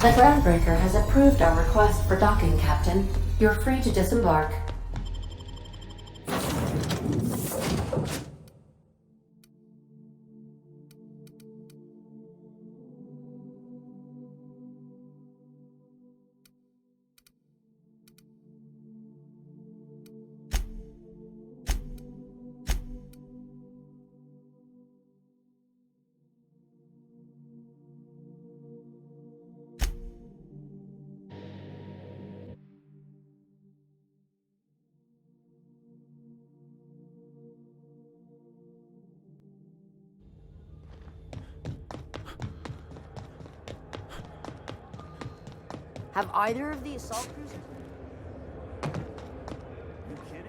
The Groundbreaker has approved our request for docking, Captain. You're free to disembark. Have either of the assault cruisers? You kidding?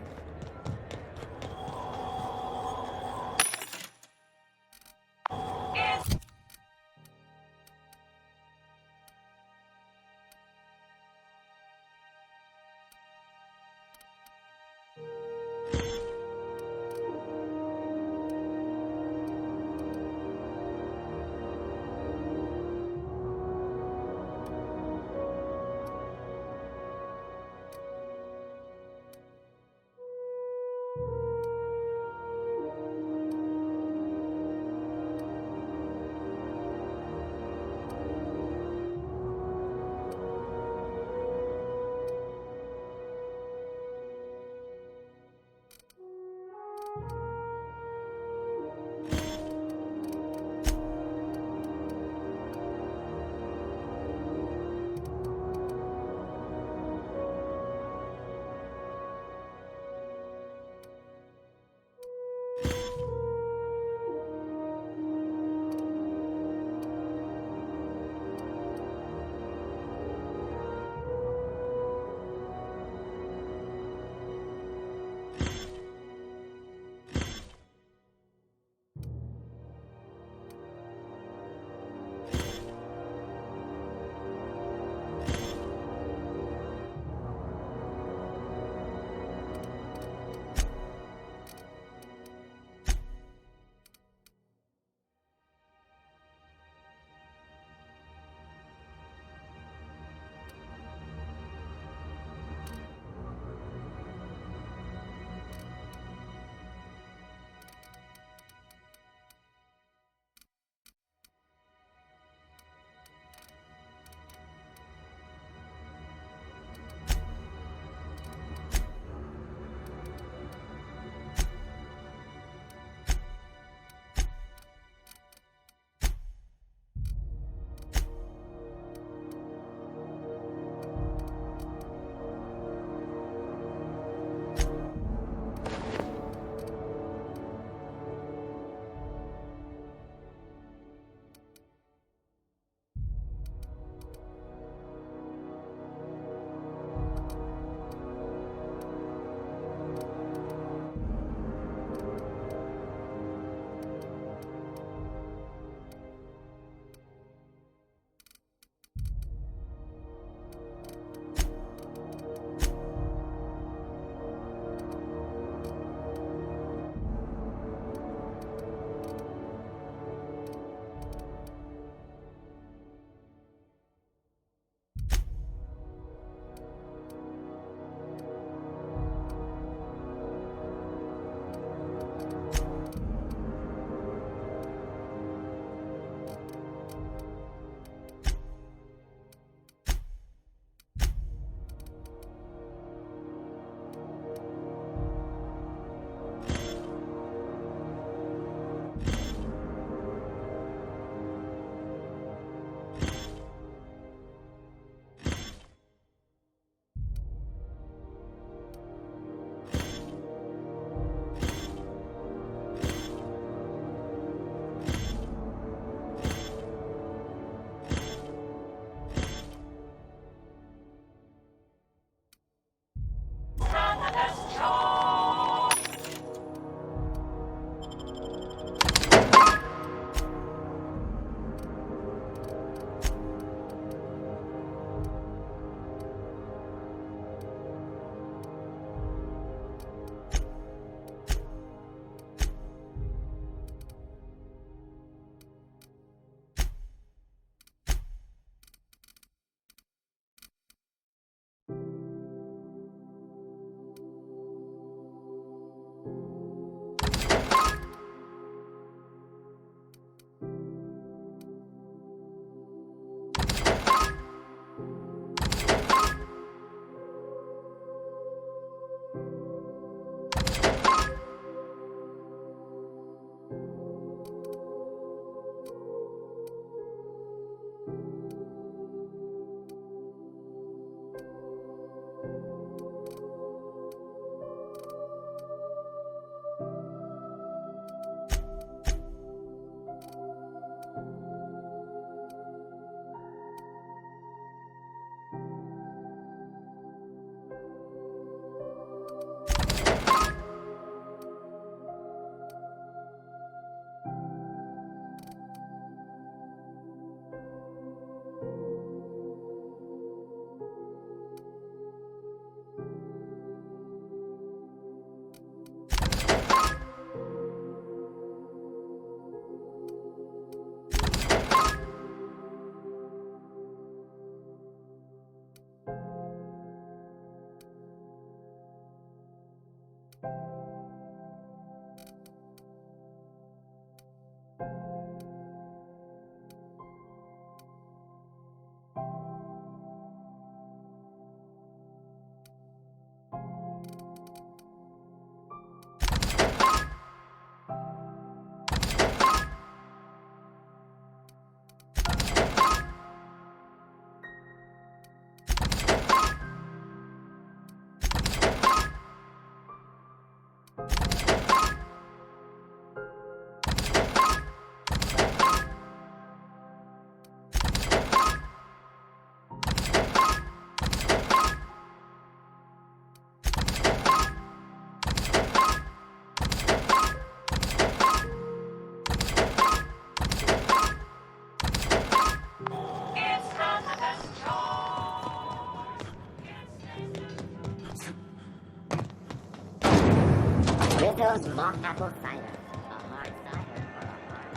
Those mock apple cider. A hard cider or a hard...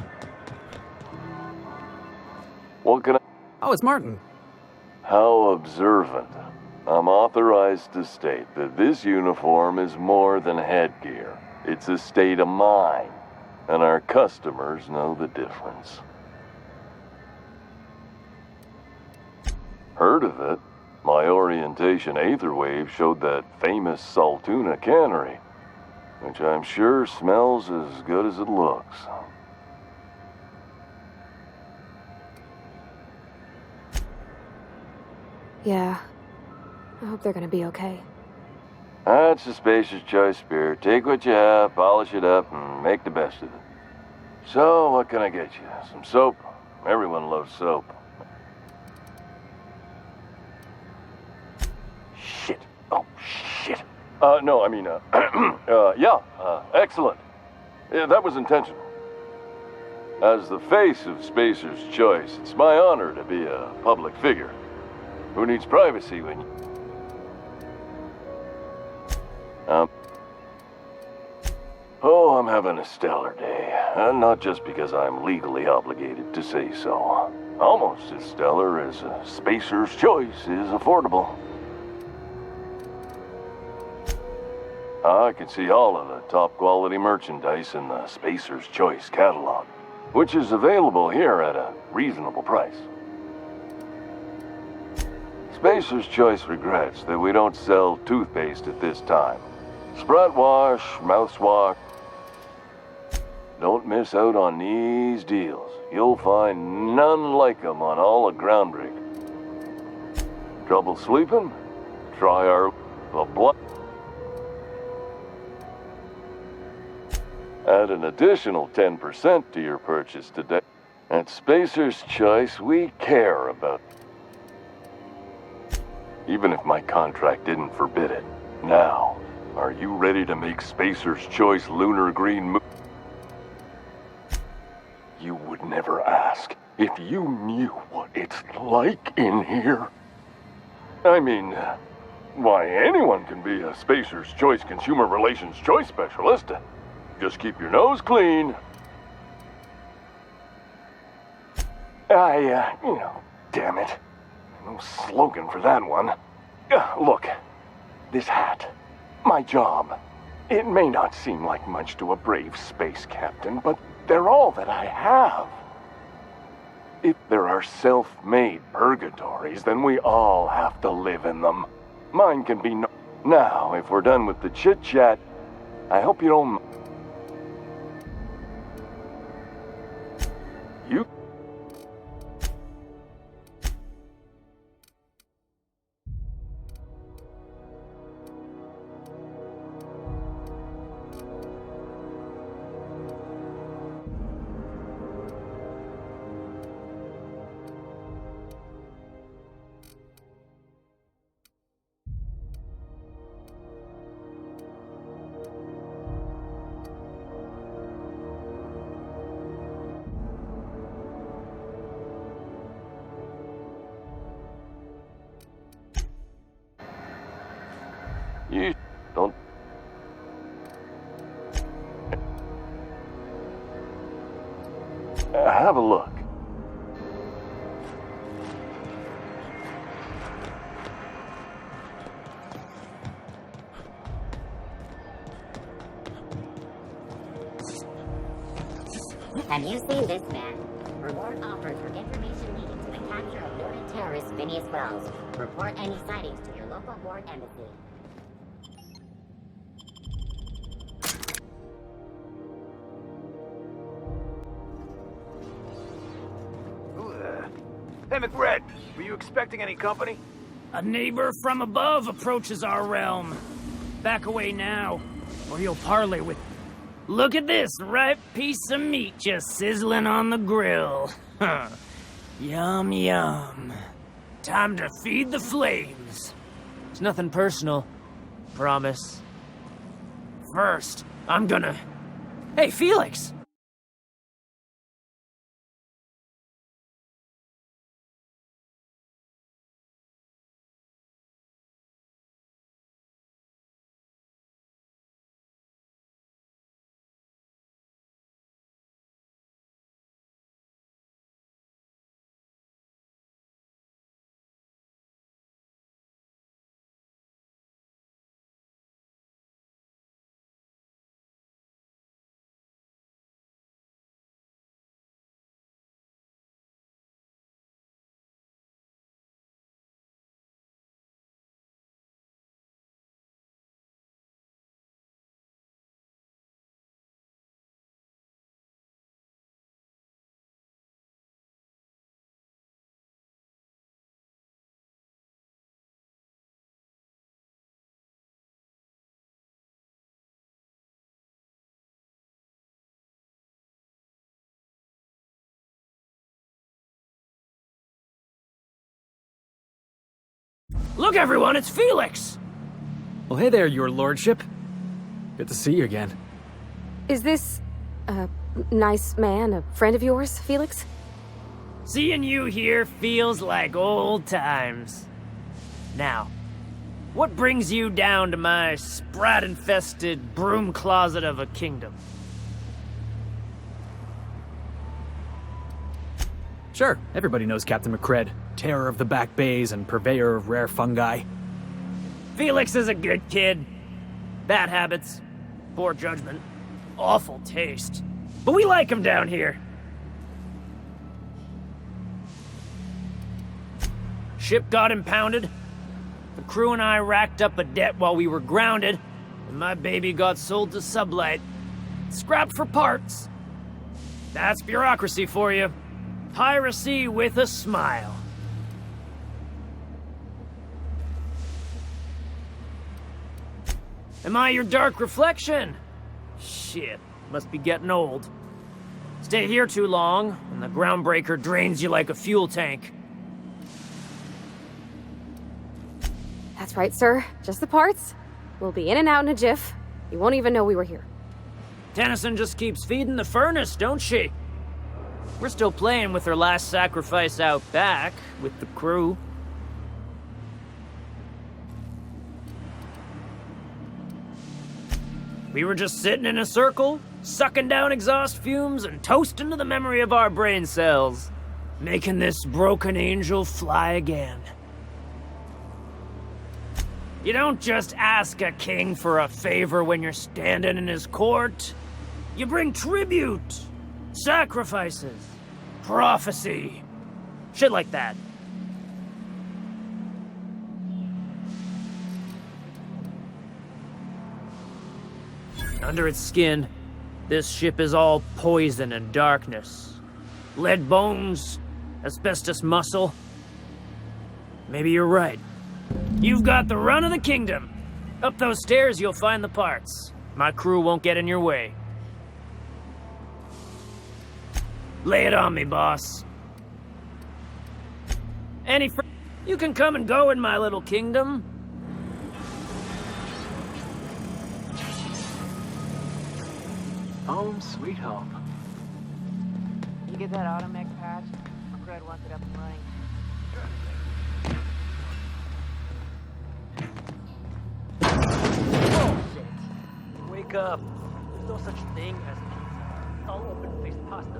What can I... Oh, it's Martin. How observant. I'm authorized to state that this uniform is more than headgear. It's a state of mind, and our customers know the difference. Heard of it? My orientation Aetherwave showed that famous Saltuna cannery, which I'm sure smells as good as it looks. Yeah. I hope they're gonna be okay. That's a spacer's choice spirit. Take what you have, polish it up, and make the best of it. So, what can I get you? Some soap? Everyone loves soap. Shit. Oh, shit. No, I mean, excellent. Yeah, that was intentional. As the face of Spacer's Choice, it's my honor to be a public figure. Who needs privacy when you... Oh, I'm having a stellar day. And not just because I'm legally obligated to say so. Almost as stellar as a Spacer's Choice is affordable. I can see all of the top quality merchandise in the Spacer's Choice catalog, which is available here at a reasonable price. Spacer's Choice regrets that we don't sell toothpaste at this time. Sprout wash, mouthwash. Don't miss out on these deals. You'll find none like them on all of Groundbreak. Trouble sleeping? Try our blood. Add an additional 10% to your purchase today. At Spacer's Choice, we care about... Even if my contract didn't forbid it. Now, are you ready to make Spacer's Choice lunar green You would never ask if you knew what it's like in here. I mean, why, anyone can be a Spacer's Choice Consumer Relations Choice Specialist. Just keep your nose clean. Damn it. No slogan for that one. Look, this hat, my job. It may not seem like much to a brave space captain, but they're all that I have. If there are self-made purgatories, then we all have to live in them. Mine can be no... Now, if we're done with the chit-chat, I hope you don't... You... You don't... Have a look. Have you seen this man? Reward offered for information leading to the capture of noted terrorist Phineas Wells. Report any sightings to your local ward embassy. Hey, McRed, were you expecting any company? A neighbor from above approaches our realm. Back away now, or you'll parley with... Look at this ripe piece of meat just sizzling on the grill. Yum, yum. Time to feed the flames. It's nothing personal. Promise. First, I'm gonna... Hey, Felix! Look, everyone, it's Felix! Well, hey there, your lordship. Good to see you again. Is this a nice man, a friend of yours, Felix? Seeing you here feels like old times. Now, what brings you down to my sprat-infested broom closet of a kingdom? Sure, everybody knows Captain McCred, terror of the back bays and purveyor of rare fungi. Felix is a good kid. Bad habits, poor judgment, awful taste. But we like him down here. Ship got impounded. The crew and I racked up a debt while we were grounded, and my baby got sold to Sublight. Scrapped for parts. That's bureaucracy for you. Piracy with a smile. Am I your dark reflection? Shit, must be getting old. Stay here too long, and the groundbreaker drains you like a fuel tank. That's right, sir. Just the parts. We'll be in and out in a jiff. You won't even know we were here. Tennyson just keeps feeding the furnace, don't she? We're still playing with her last sacrifice out back, with the crew. We were just sitting in a circle, sucking down exhaust fumes and toasting to the memory of our brain cells, making this broken angel fly again. You don't just ask a king for a favor when you're standing in his court. You bring tribute, sacrifices, prophecy, shit like that. Under its skin, this ship is all poison and darkness. Lead bones, asbestos muscle. Maybe you're right. You've got the run of the kingdom. Up those stairs, you'll find the parts. My crew won't get in your way. Lay it on me, boss. You can come and go in my little kingdom. Home sweet home. You get that automech patch? Fred wants it up and running. Bullshit. Wake up. There's no such thing as pizza. All open-faced pasta.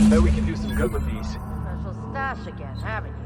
Bet we can do some good with these. Special stash again, haven't you?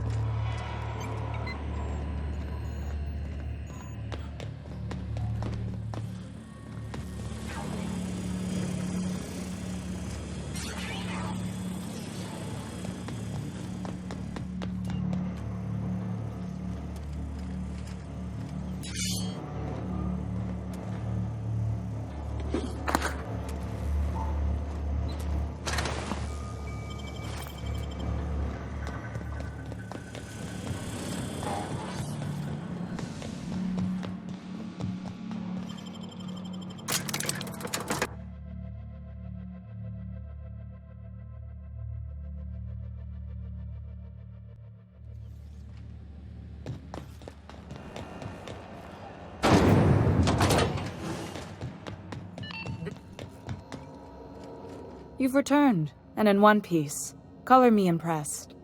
You've returned, and in one piece. Color me impressed.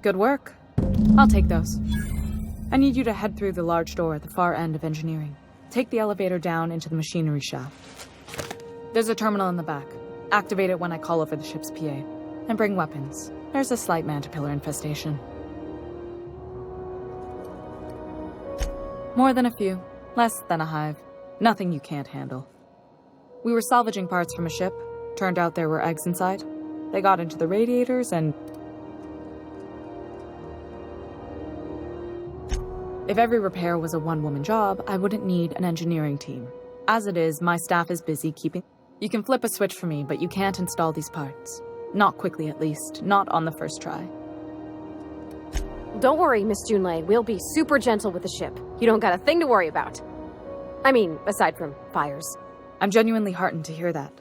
Good work. I'll take those. I need you to head through the large door at the far end of engineering. Take the elevator down into the machinery shaft. There's a terminal in the back. Activate it when I call over the ship's PA. And bring weapons. There's a slight mantipillar infestation. More than a few. Less than a hive. Nothing you can't handle. We were salvaging parts from a ship. Turned out there were eggs inside. They got into the radiators and... If every repair was a one-woman job, I wouldn't need an engineering team. As it is, my staff is busy keeping... You can flip a switch for me, but you can't install these parts. Not quickly, at least. Not on the first try. Don't worry, Miss Junlei. We'll be super gentle with the ship. You don't got a thing to worry about. I mean, aside from fires. I'm genuinely heartened to hear that.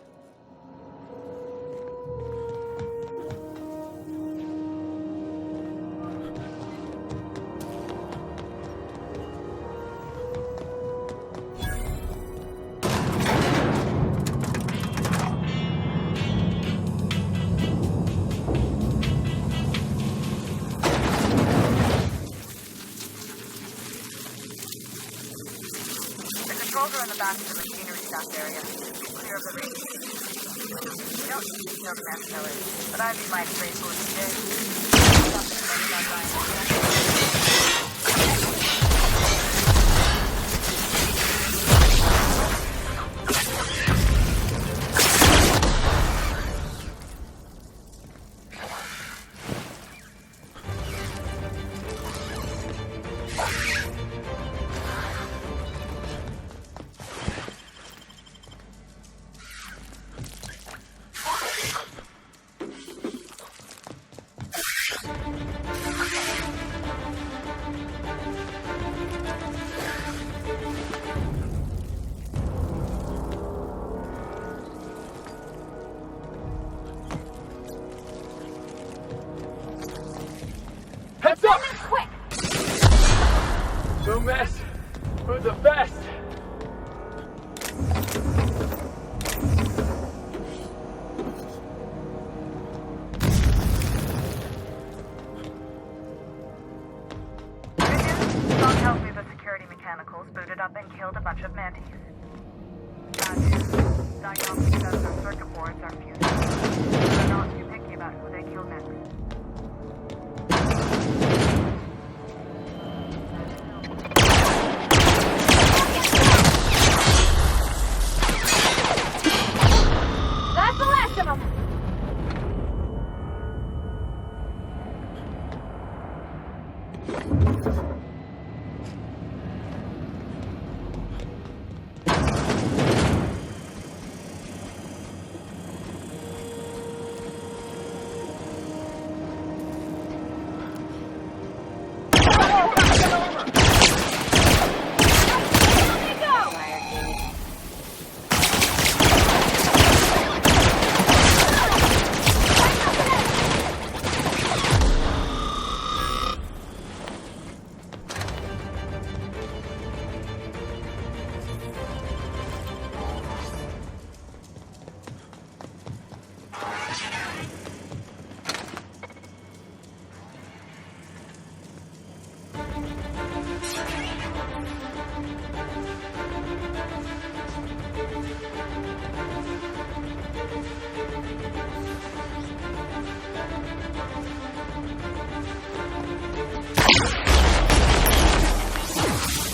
over in the back of the machinery shaft area. Clear of the radiation. You don't need to kill the mess killers, but I'd be mighty grateful if you did. Something maybe not dying. Heads up! Quick! No mess for the best! Tom tells me the security mechanicals booted up and killed a bunch of mantis. Bad news. Diagnostic says their circuit boards are fused. They're not too picky about who they kill next. That's the last of them!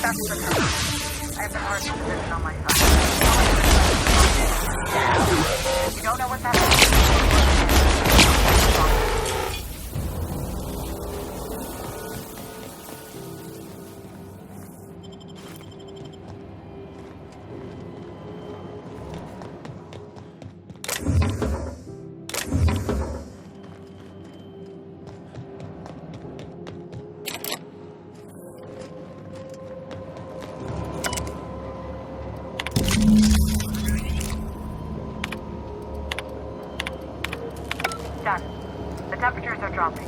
That's the cover. I have the hardest position on my side. If you don't know what that done. The temperatures are dropping.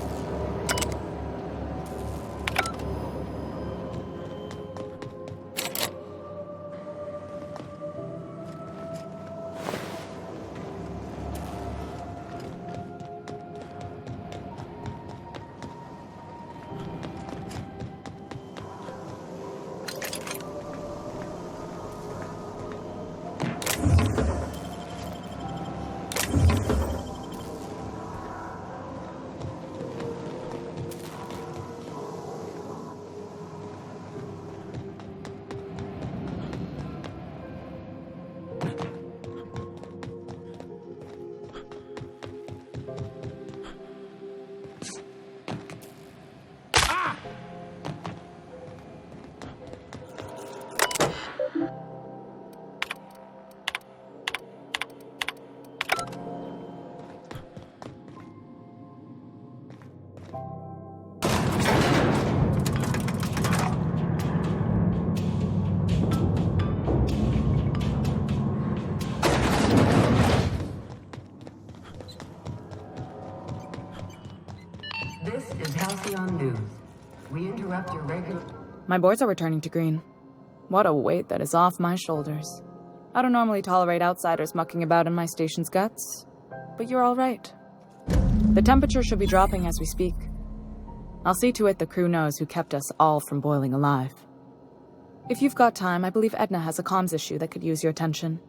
This is Halcyon News. We interrupt your regular... My boards are returning to green. What a weight that is off my shoulders. I don't normally tolerate outsiders mucking about in my station's guts, but you're all right. The temperature should be dropping as we speak. I'll see to it the crew knows who kept us all from boiling alive. If you've got time, I believe Edna has a comms issue that could use your attention.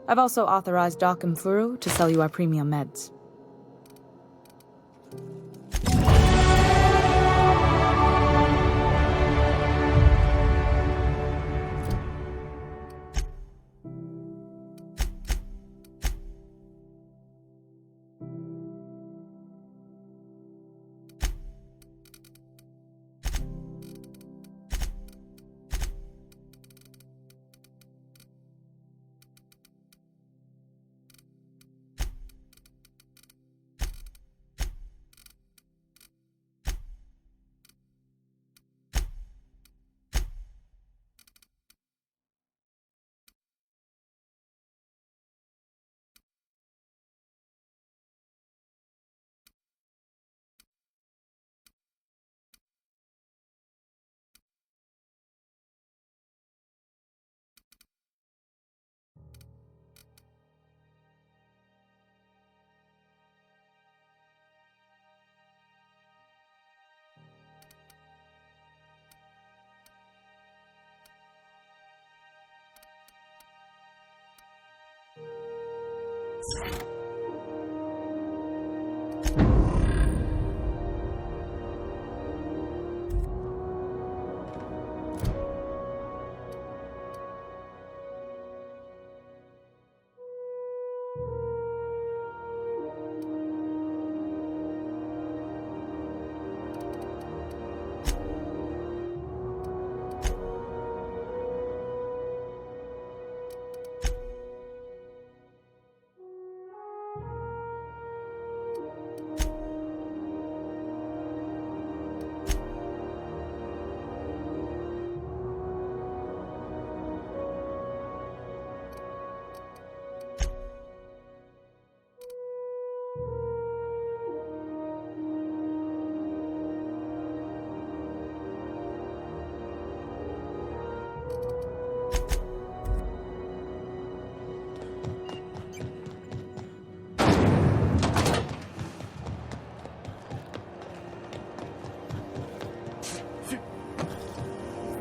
I've also authorized Doc and Furu to sell you our premium meds.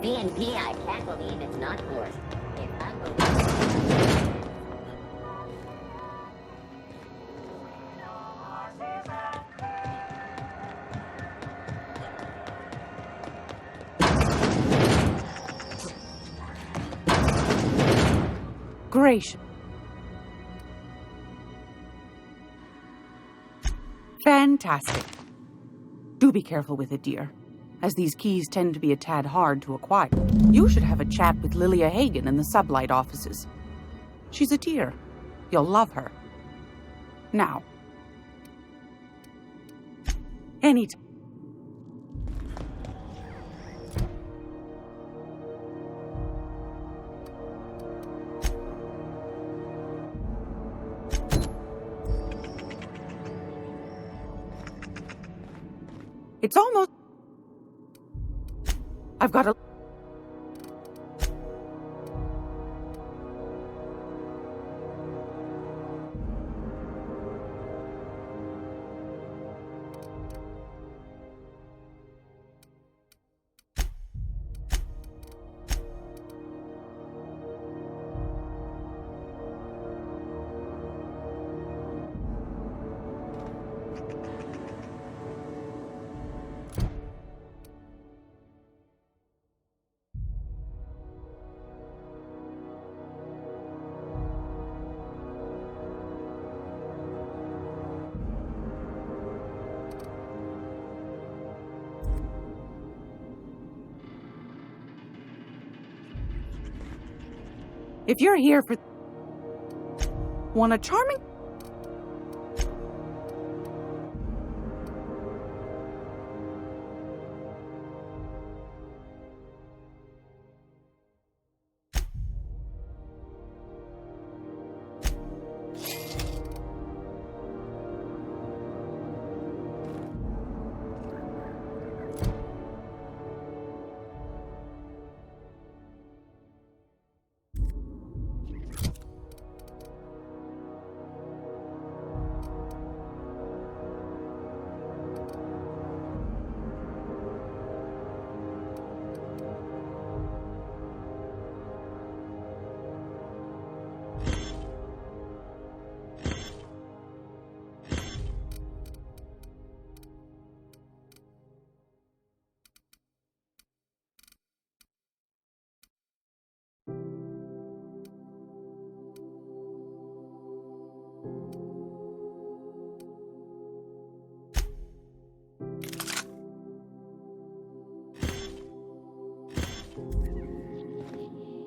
BNP, I can't believe it's not forced. It's unbelievable. Gracious. Fantastic. Do be careful with it, dear, as these keys tend to be a tad hard to acquire. You should have a chat with Lilia Hagen in the Sublight offices. She's a dear. You'll love her. Now. Anytime. It's almost... I've got a... If you're here for... Want a charming...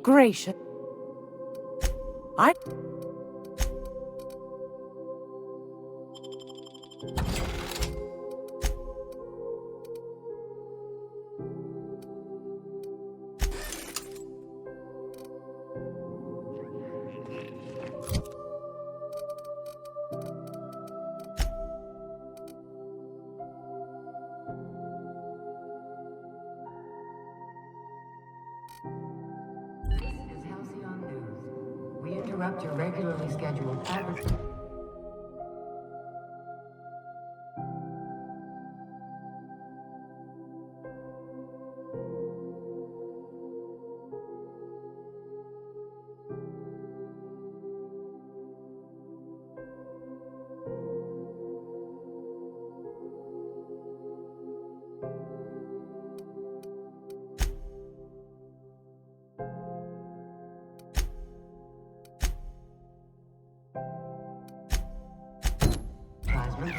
gracious. I... We interrupt your regularly scheduled advertising.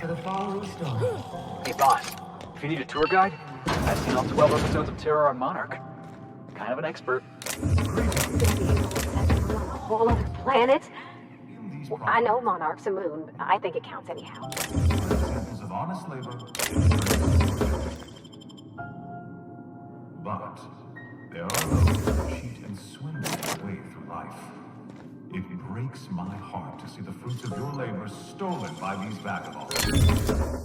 For the following story. Hey, boss. If you need a tour guide, I've seen all 12 episodes of Terror on Monarch. Kind of an expert. On a whole other planet? Well, I know Monarch's a moon, but I think it counts anyhow. Examples of honest labor. But there are those who cheat and swindle their way through life. It breaks my heart to see the fruits of your labor stolen by these vagabonds.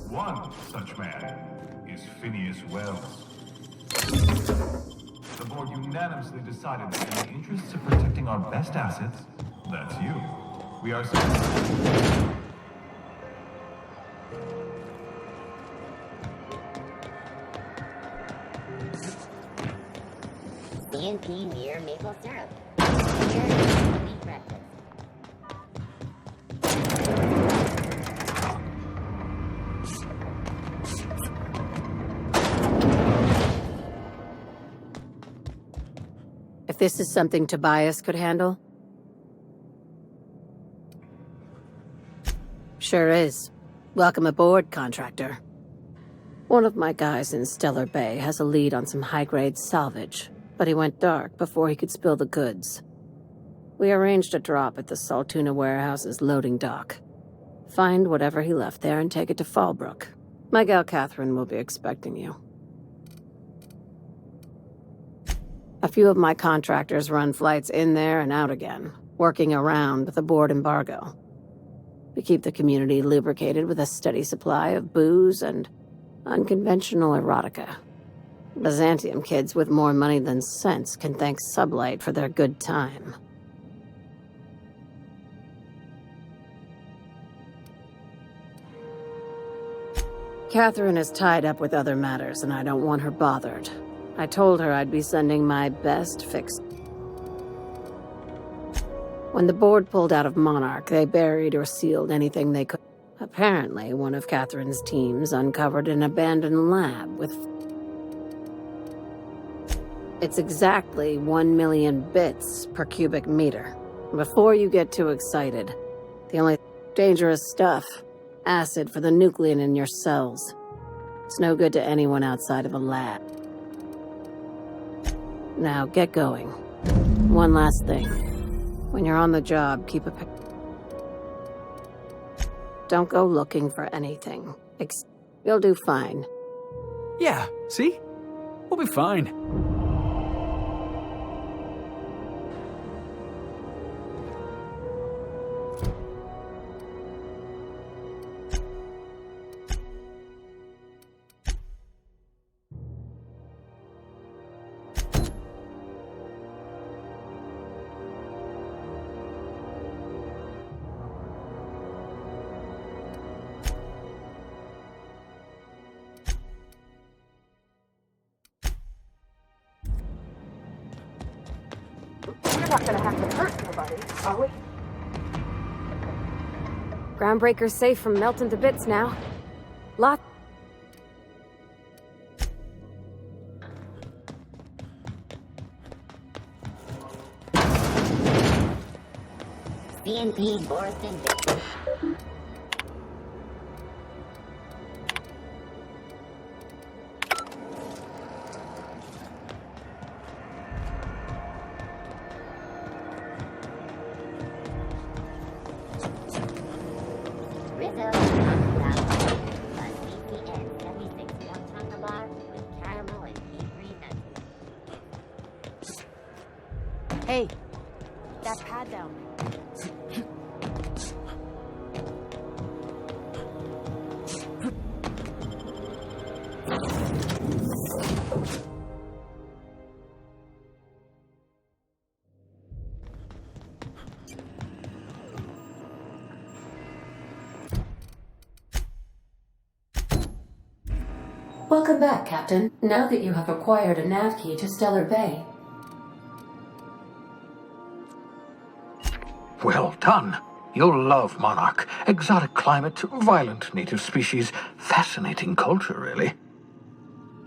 One such man is Phineas Wells. The board unanimously decided that in the interests of protecting our best assets, that's you, we are CNP near maple syrup. Here, wheat breakfast. If this is something Tobias could handle? Sure is. Welcome aboard, contractor. One of my guys in Stellar Bay has a lead on some high-grade salvage, but he went dark before he could spill the goods. We arranged a drop at the Saltuna warehouse's loading dock. Find whatever he left there and take it to Fallbrook. My gal Catherine will be expecting you. A few of my contractors run flights in there and out again, working around the board embargo. We keep the community lubricated with a steady supply of booze and unconventional erotica. Byzantium kids with more money than sense can thank Sublight for their good time. Catherine is tied up with other matters, and I don't want her bothered. I told her I'd be sending my best fix. When the board pulled out of Monarch, they buried or sealed anything they could. Apparently, one of Catherine's teams uncovered an abandoned lab with... It's exactly 1 million bits per cubic meter. Before you get too excited, the only dangerous stuff, acid for the nuclein in your cells. It's no good to anyone outside of a lab. Now, get going. One last thing. When you're on the job, keep a... Don't go looking for anything. You'll do fine. Yeah, see? We'll be fine. We're not gonna have to hurt nobody, are we? Groundbreaker's safe from melting to bits now. Lot. CNP Borston Victor. Hey, that pad down. Welcome back, Captain. Now that you have acquired a nav key to Stellar Bay. Well done. You'll love Monarch. Exotic climate, violent native species, fascinating culture, really.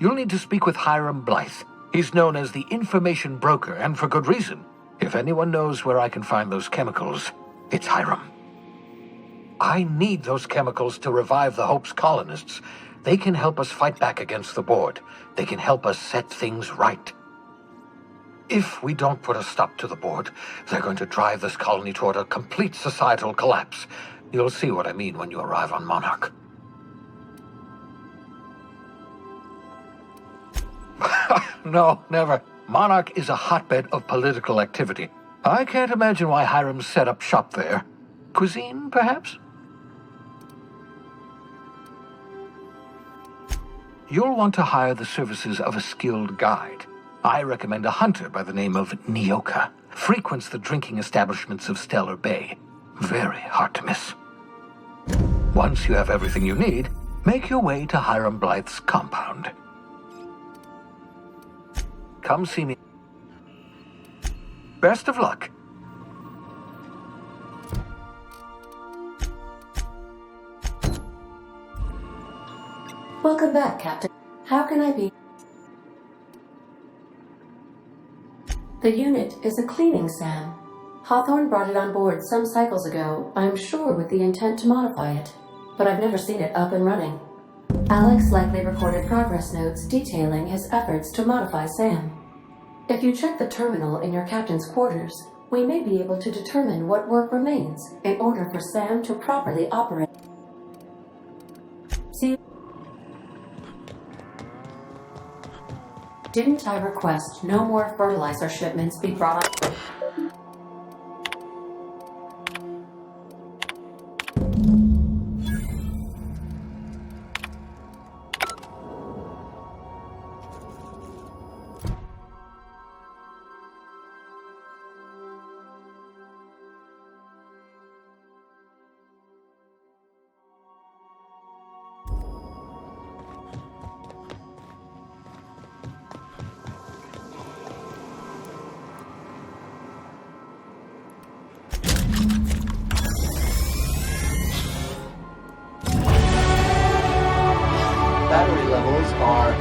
You'll need to speak with Hiram Blythe. He's known as the information broker, and for good reason. If anyone knows where I can find those chemicals, it's Hiram. I need those chemicals to revive the Hope's colonists. They can help us fight back against the board. They can help us set things right. If we don't put a stop to the board, they're going to drive this colony toward a complete societal collapse. You'll see what I mean when you arrive on Monarch. No, never. Monarch is a hotbed of political activity. I can't imagine why Hiram set up shop there. Cuisine, perhaps? You'll want to hire the services of a skilled guide. I recommend a hunter by the name of Nyoka. Frequents the drinking establishments of Stellar Bay. Very hard to miss. Once you have everything you need, make your way to Hiram Blythe's compound. Come see me. Best of luck. Welcome back, Captain. How can I be? The unit is a cleaning SAM. Hawthorne brought it on board some cycles ago, I'm sure with the intent to modify it, but I've never seen it up and running. Alex likely recorded progress notes detailing his efforts to modify SAM. If you check the terminal in your captain's quarters, we may be able to determine what work remains in order for SAM to properly operate. See? Didn't I request no more fertilizer shipments be brought up? Battery levels are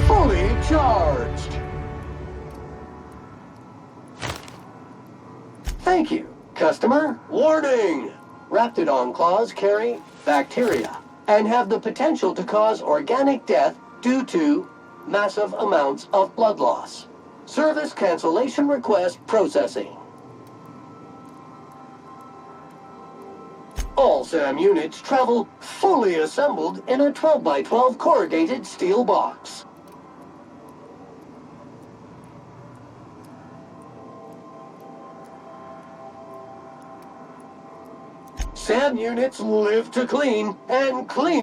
fully charged. Thank you, customer. Warning! Raptidon claws carry bacteria and have the potential to cause organic death due to massive amounts of blood loss. Service cancellation request processing. All SAM units travel fully assembled in a 12x12 corrugated steel box. SAM units live to clean and clean.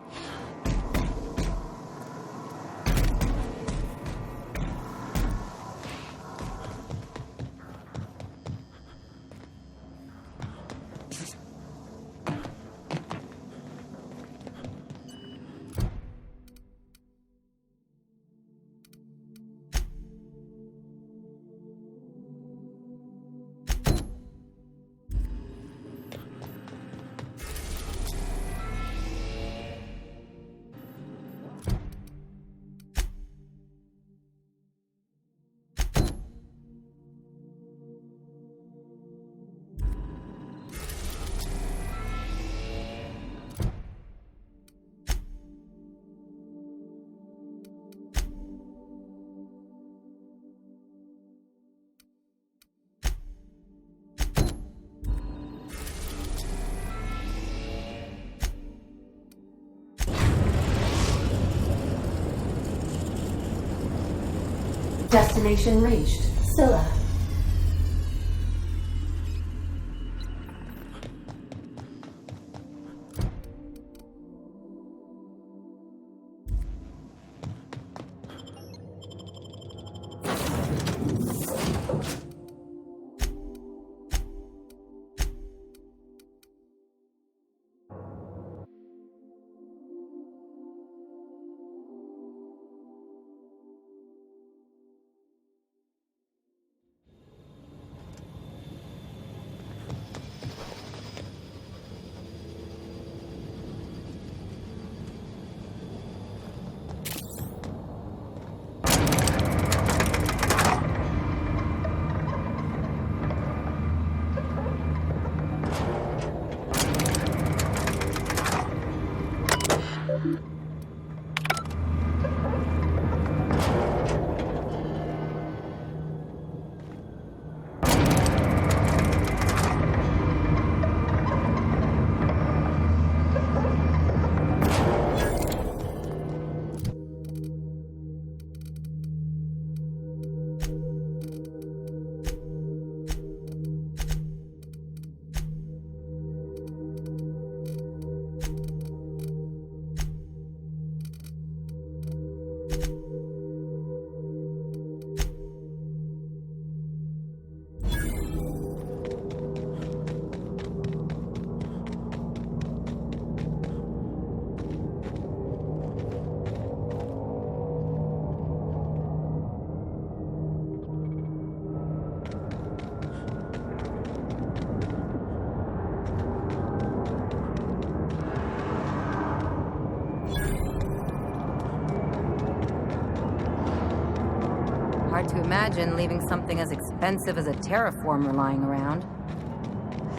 Destination reached. Scylla. Hard to imagine leaving something as expensive as a terraformer lying around.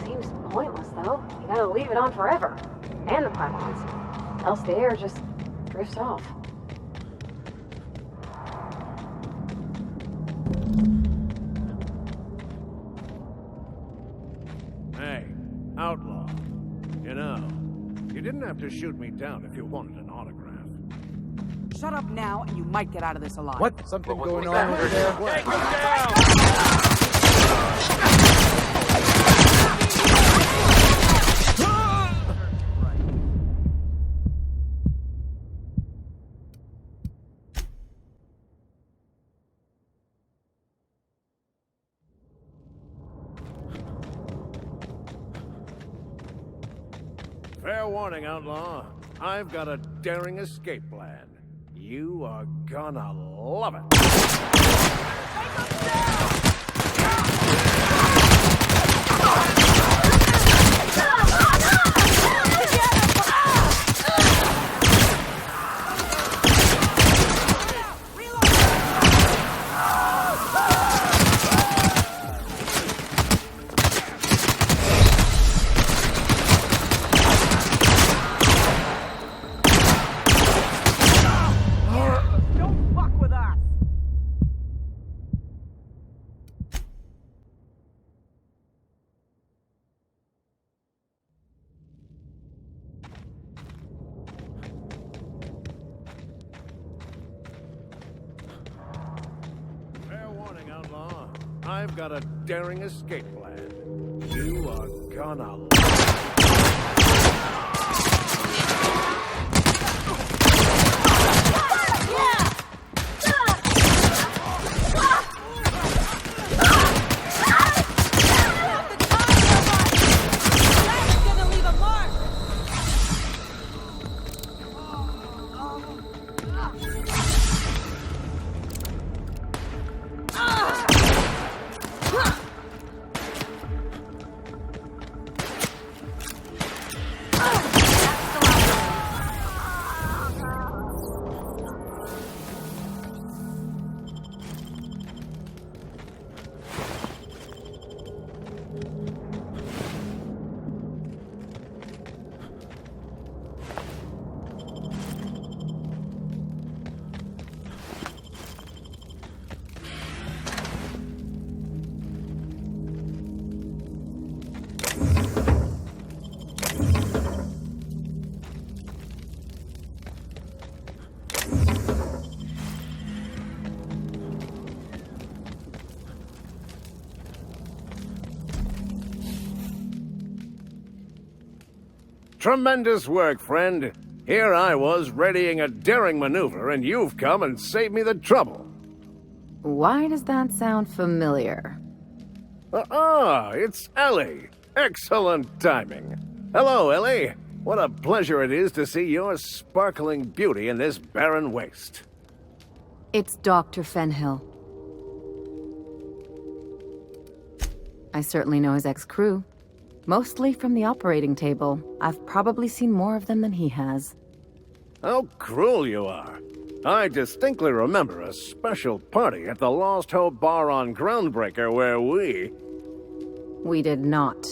Seems pointless, though. You gotta leave it on forever. And the pylons. Else the air just drifts off. Hey, outlaw. You know, you didn't have to shoot me down if you wanted an autograph. Shut up now, and you might get out of this alive. What? Something going on over there? Take him down! Fair warning, outlaw. I've got a daring escape plan. You are gonna love it. I've got a daring escape plan. You are gonna love Tremendous work, friend. Here I was readying a daring maneuver, and you've come and saved me the trouble. Why does that sound familiar? It's Ellie. Excellent timing. Hello, Ellie. What a pleasure it is to see your sparkling beauty in this barren waste. It's Dr. Fenhill. I certainly know his ex-crew. Mostly from the operating table. I've probably seen more of them than he has. How cruel you are. I distinctly remember a special party at the Lost Hope Bar on Groundbreaker where we... We did not.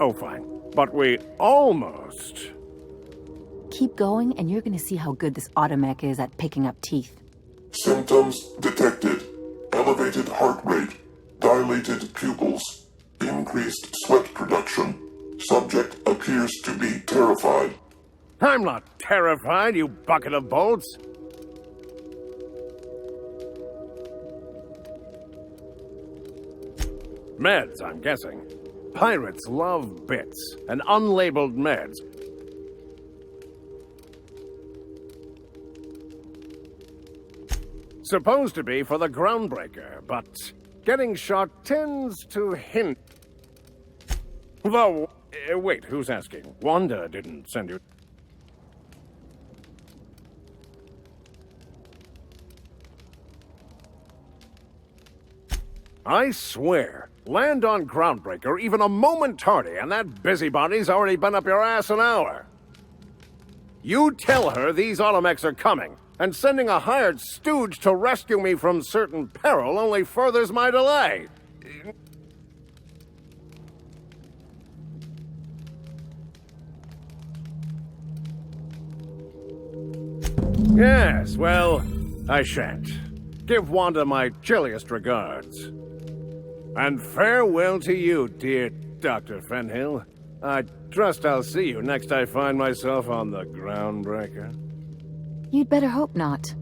Oh, fine. But we almost... Keep going, and you're gonna see how good this automech is at picking up teeth. Symptoms detected. Elevated heart rate. Dilated pupils. Increased sweat production. Subject appears to be terrified. I'm not terrified, you bucket of bolts. Meds, I'm guessing. Pirates love bits and unlabeled meds. Supposed to be for the Groundbreaker, but getting shot tends to hint. Though, wait, who's asking? Wanda didn't send you. I swear, land on Groundbreaker even a moment tardy, and that busybody's already been up your ass an hour. You tell her these automechs are coming, And sending a hired stooge to rescue me from certain peril only furthers my delay. Yes, well, I shan't. Give Wanda my chilliest regards. And farewell to you, dear Dr. Fenhill. I trust I'll see you next I find myself on the Groundbreaker. You'd better hope not.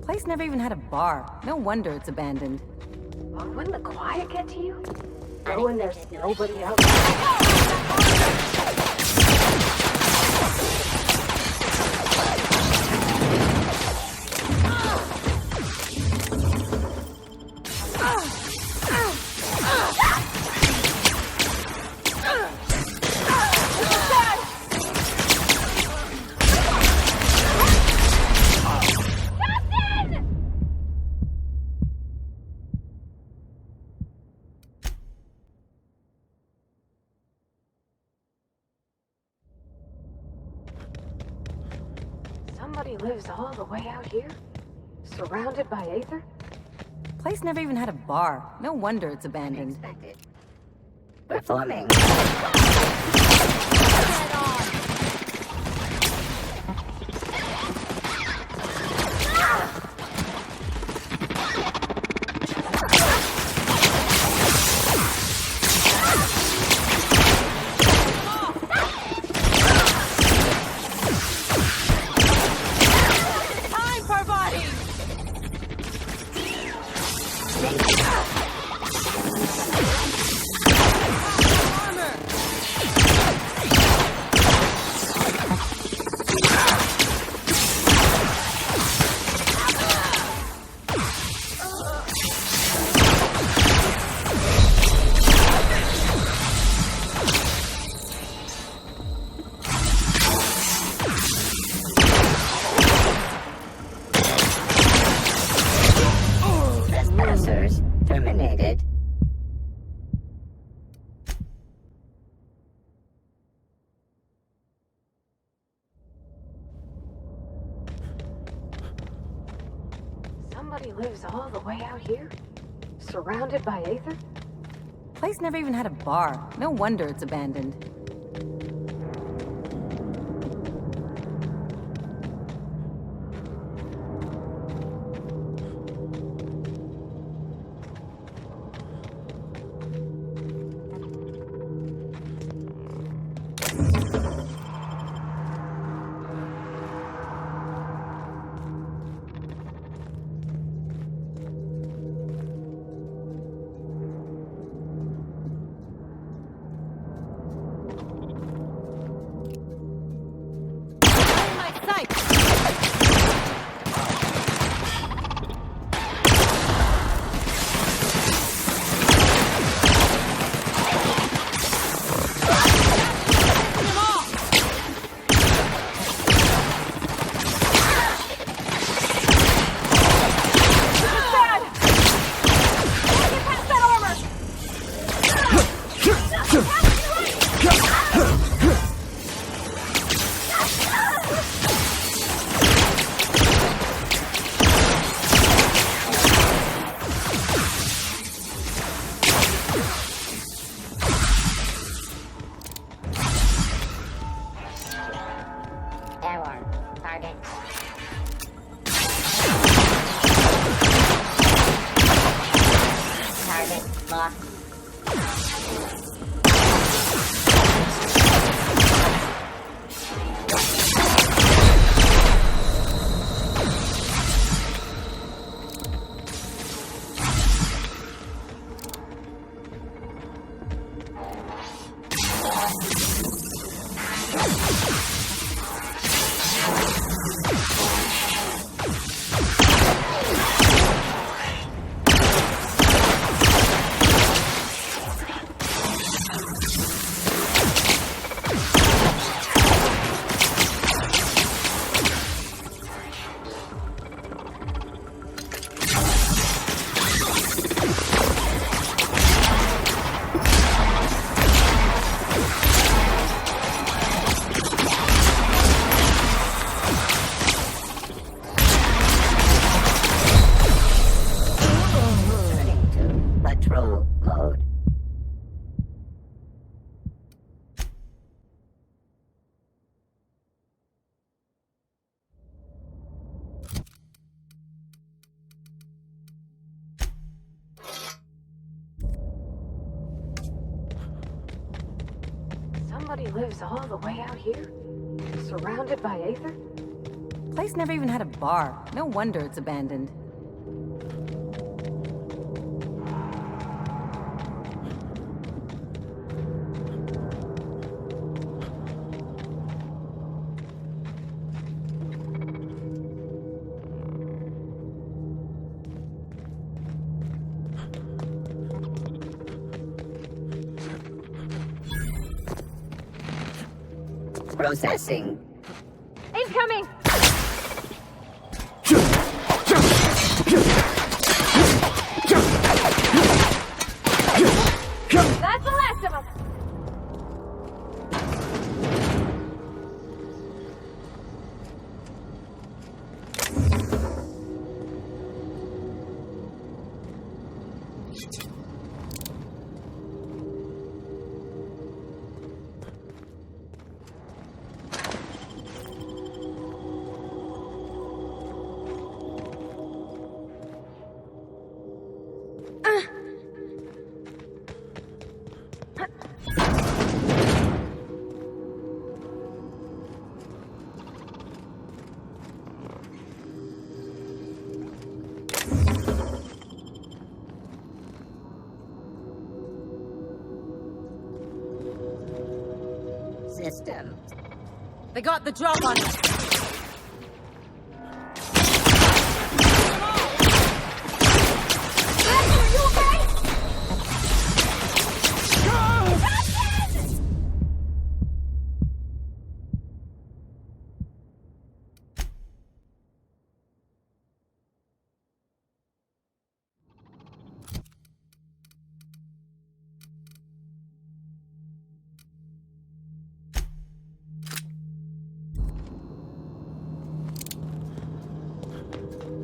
Place never even had a bar. No wonder it's abandoned. Well, wouldn't the quiet get to you? Knowing there's nobody out Somebody lives all the way out here? Surrounded by Aether? Place never even had a bar. No wonder it's abandoned. Performing. Terminated. Somebody lives all the way out here? Surrounded by Aether? Place never even had a bar. No wonder it's abandoned. Patrol mode. Somebody lives all the way out here? Surrounded by Aether? Place never even had a bar. No wonder it's abandoned. Processing. Incoming! That's the last of them! System. They got the drop on us.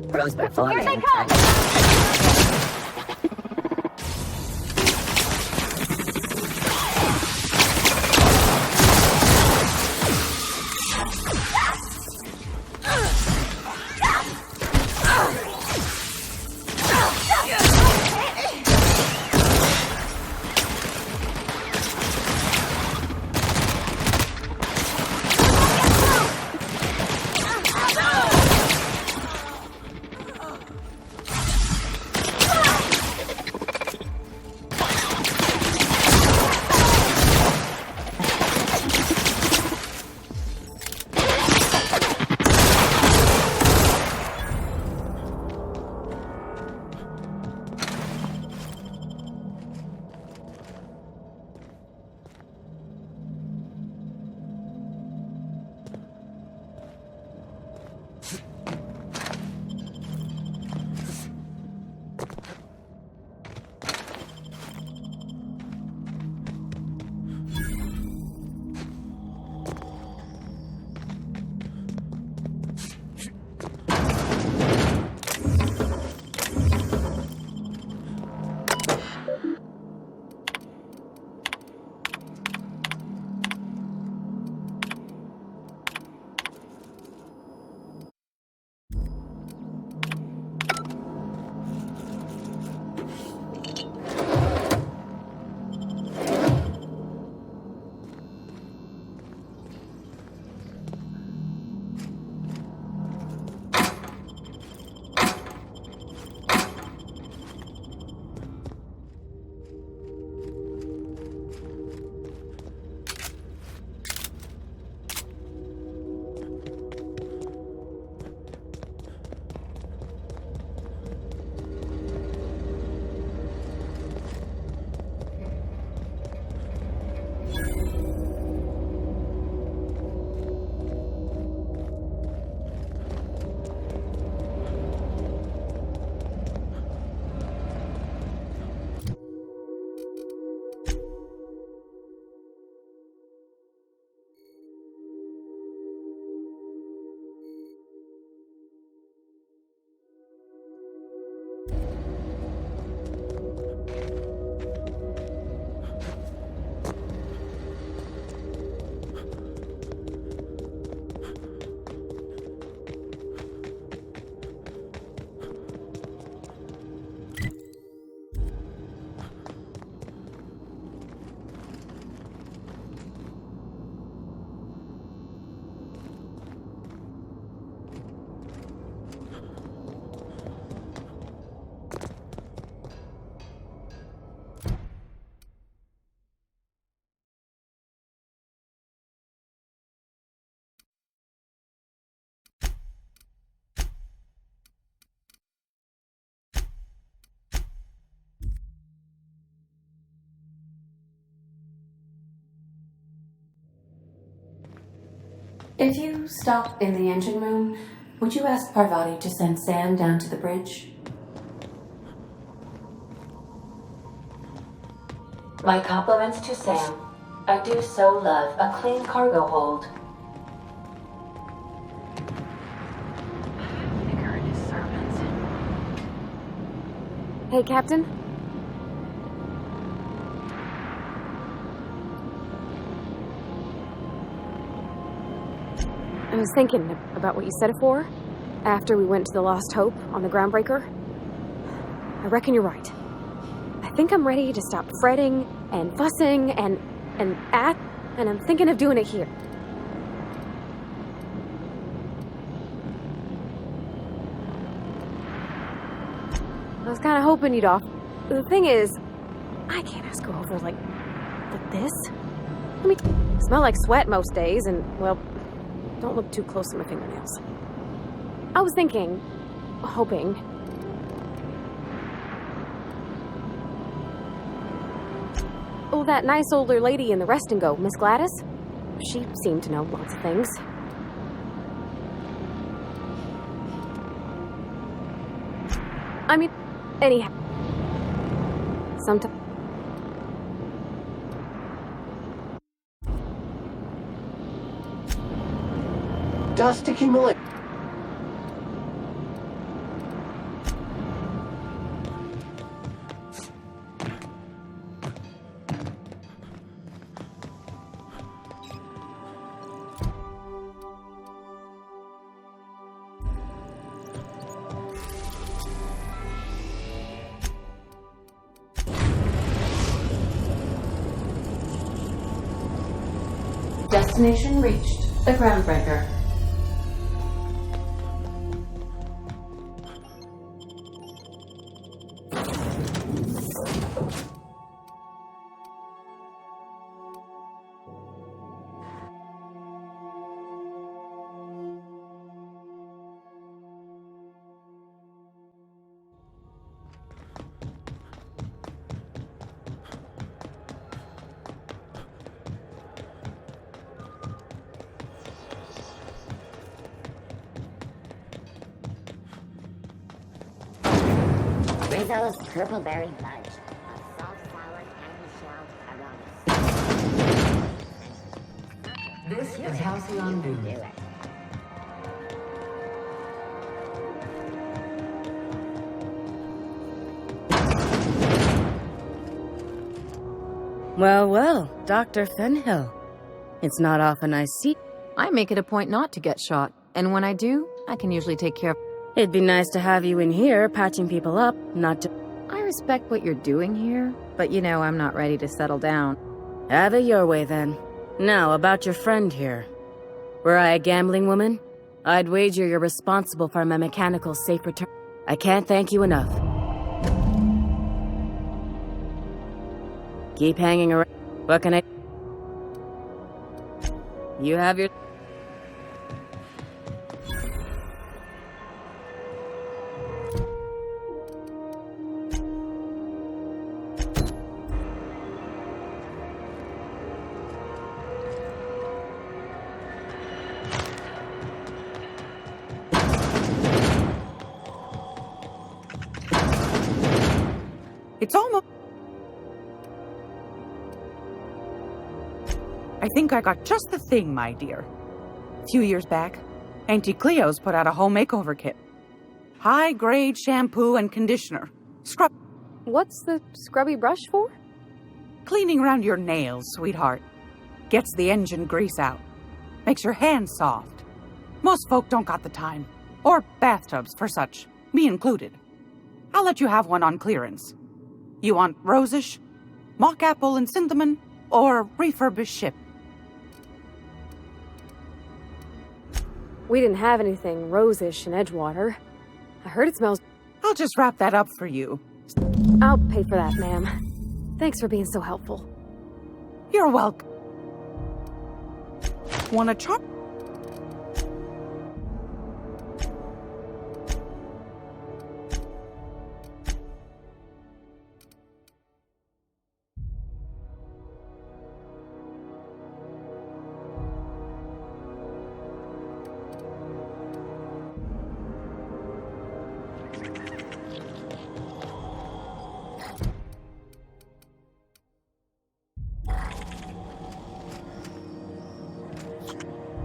Pros performing. Here they come! If you stop in the engine room, would you ask Parvati to send Sam down to the bridge? My compliments to Sam. I do so love a clean cargo hold. Hey, Captain. I was thinking about what you said before, after we went to the Lost Hope on the Groundbreaker. I reckon you're right. I think I'm ready to stop fretting and fussing and I'm thinking of doing it here. I was kind of hoping you'd off. The thing is, I can't ask her over like this. I mean, I smell like sweat most days, and well, don't look too close to my fingernails. I was hoping. Oh, that nice older lady in the rest and go, Miss Gladys? She seemed to know lots of things. I mean, anyhow. Sometimes. Dust accumulate. Destination reached. The Groundbreaker. Rizzo's purple berry fudge. A salt sour candy shelled aromas. This is Halcyon News. Well, well, Dr. Fenhill. It's not often I see. I make it a point not to get shot, and when I do, I can usually take care of. It'd be nice to have you in here, patching people up, not to. I respect what you're doing here, but you know I'm not ready to settle down. Have it your way, then. Now, about your friend here. Were I a gambling woman, I'd wager you're responsible for my mechanical safe return. I can't thank you enough. Keep hanging around. What can I... You have your... It's almost... I think I got just the thing, my dear. A few years back, Auntie Cleo's put out a home makeover kit. High-grade shampoo and conditioner. Scrub... What's the scrubby brush for? Cleaning around your nails, sweetheart. Gets the engine grease out. Makes your hands soft. Most folk don't got the time. Or bathtubs for such, me included. I'll let you have one on clearance. You want rosish, mock apple and cinnamon, or refurbished ship? We didn't have anything rosish in Edgewater. I heard it smells... I'll just wrap that up for you. I'll pay for that, ma'am. Thanks for being so helpful. You're welcome. Wanna chop?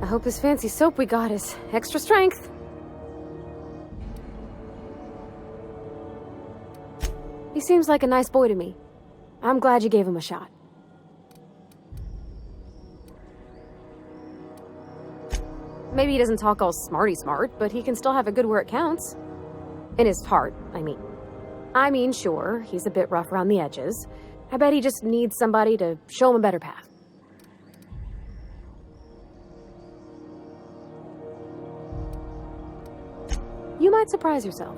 I hope this fancy soap we got is extra strength. He seems like a nice boy to me. I'm glad you gave him a shot. Maybe he doesn't talk all smarty smart, but he can still have a good where it counts. In his heart, I mean. I mean, sure, he's a bit rough around the edges. I bet he just needs somebody to show him a better path. You might surprise yourself.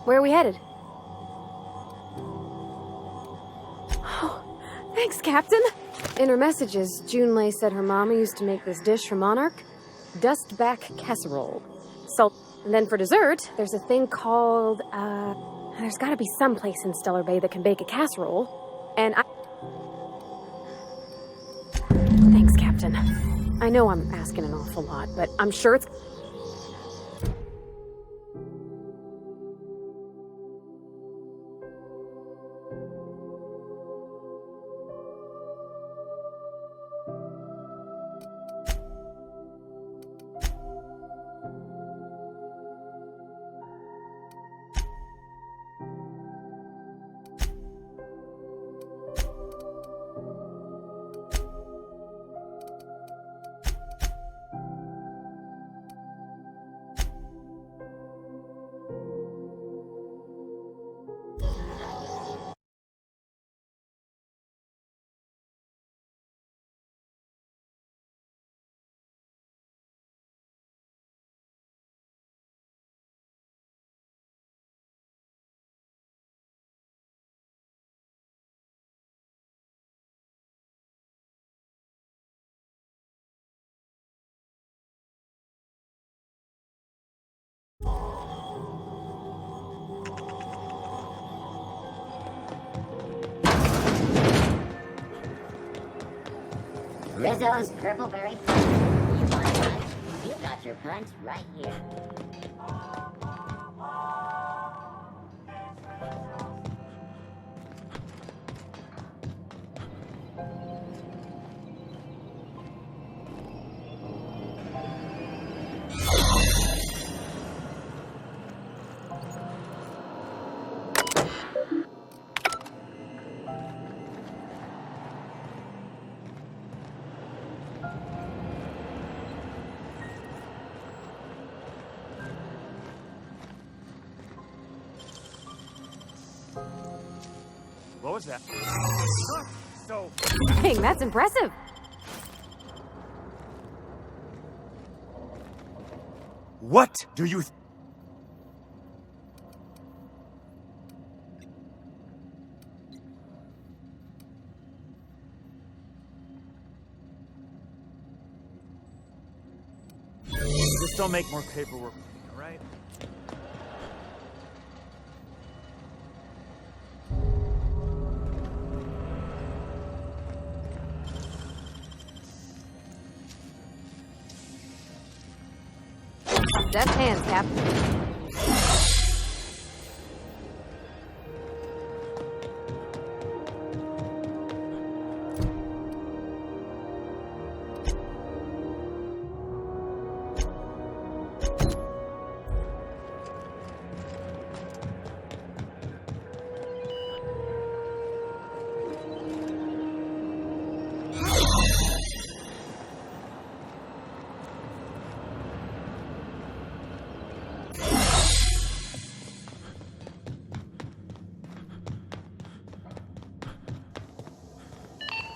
Where are we headed? Oh, thanks, Captain. In her messages, Junlei said her mama used to make this dish from Monarch. Dustback casserole. So, and then for dessert, there's a thing called, there's gotta be some place in Stellar Bay that can bake a casserole. And Thanks, Captain. I know I'm asking an awful lot, but I'm sure it's... Rizzo's Purpleberry Punch. You want a punch? You got your punch right here. What was that? So... Dang, that's impressive. What do you... Just don't make more paperwork, all right? Deft hands, Cap.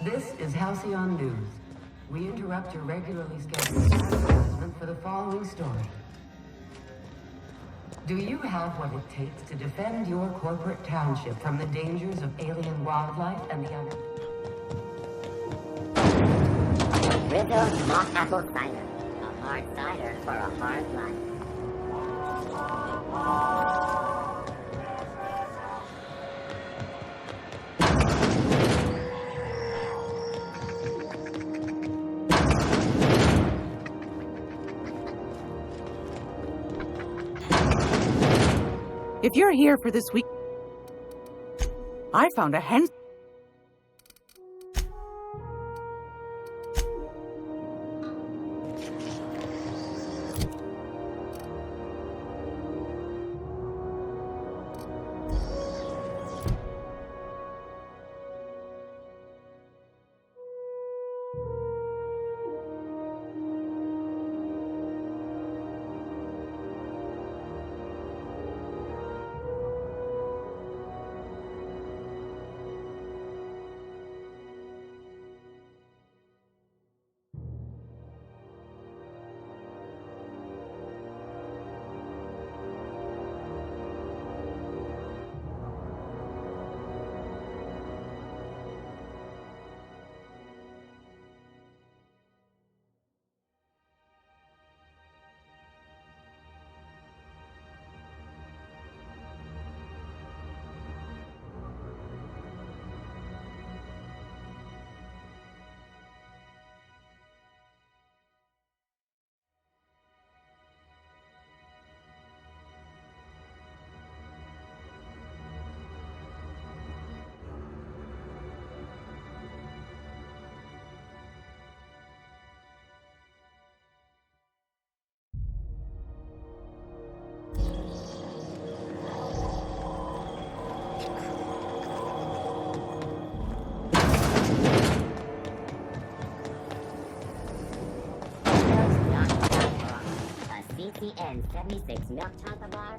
This is Halcyon News. We interrupt your regularly scheduled advertisement for the following story. Do you have what it takes to defend your corporate township from the dangers of alien wildlife and the other? Rizzo's Mock Apple Cider. A hard cider for a hard life. If you're here for this week, I found a hen. CCN 76 milk chocolate bar,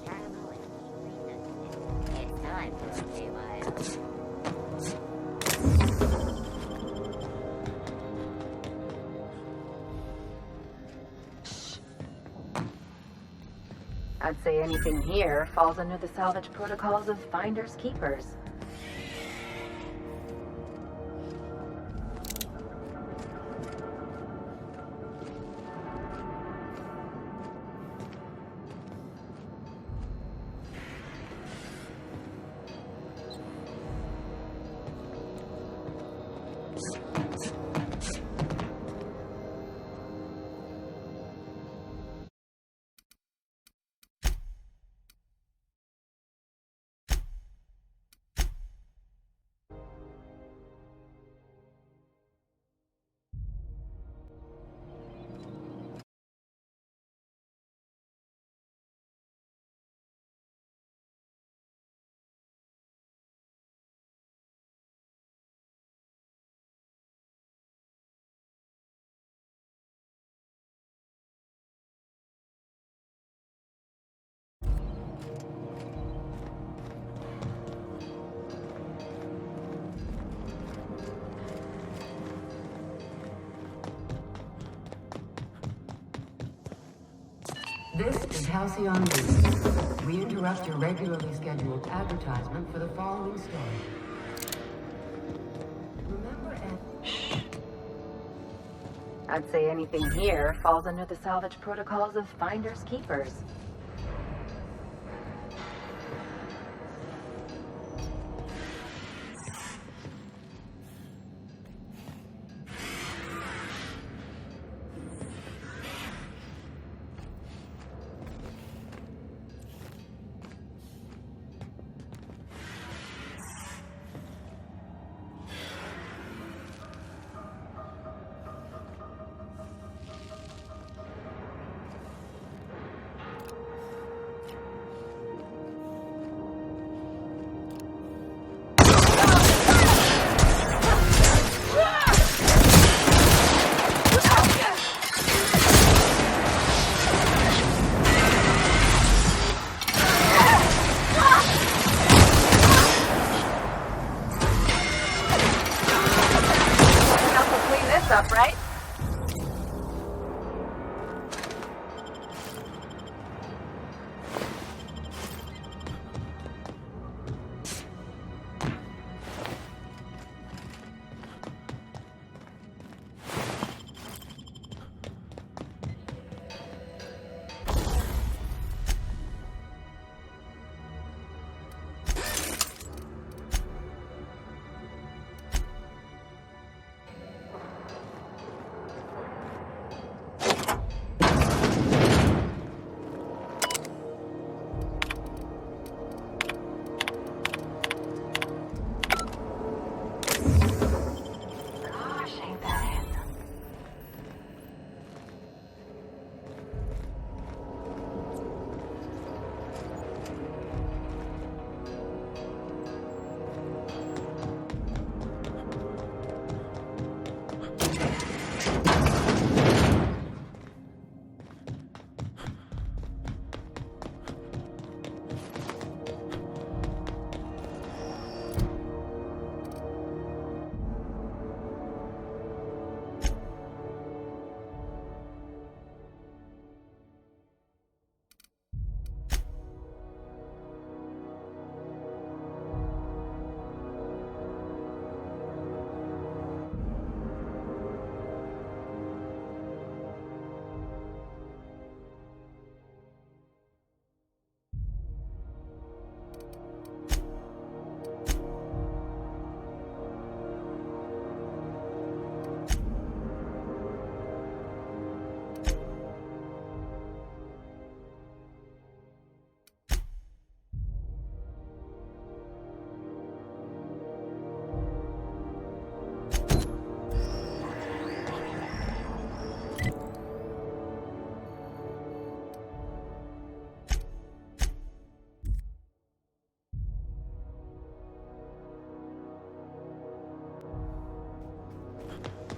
caramel and peach. It's time for a rewild. I'd say anything here falls under the salvage protocols of finders keepers. This is Halcyon News. We interrupt your regularly scheduled advertisement for the following story. Remember I'd say anything here falls under the salvage protocols of finders keepers.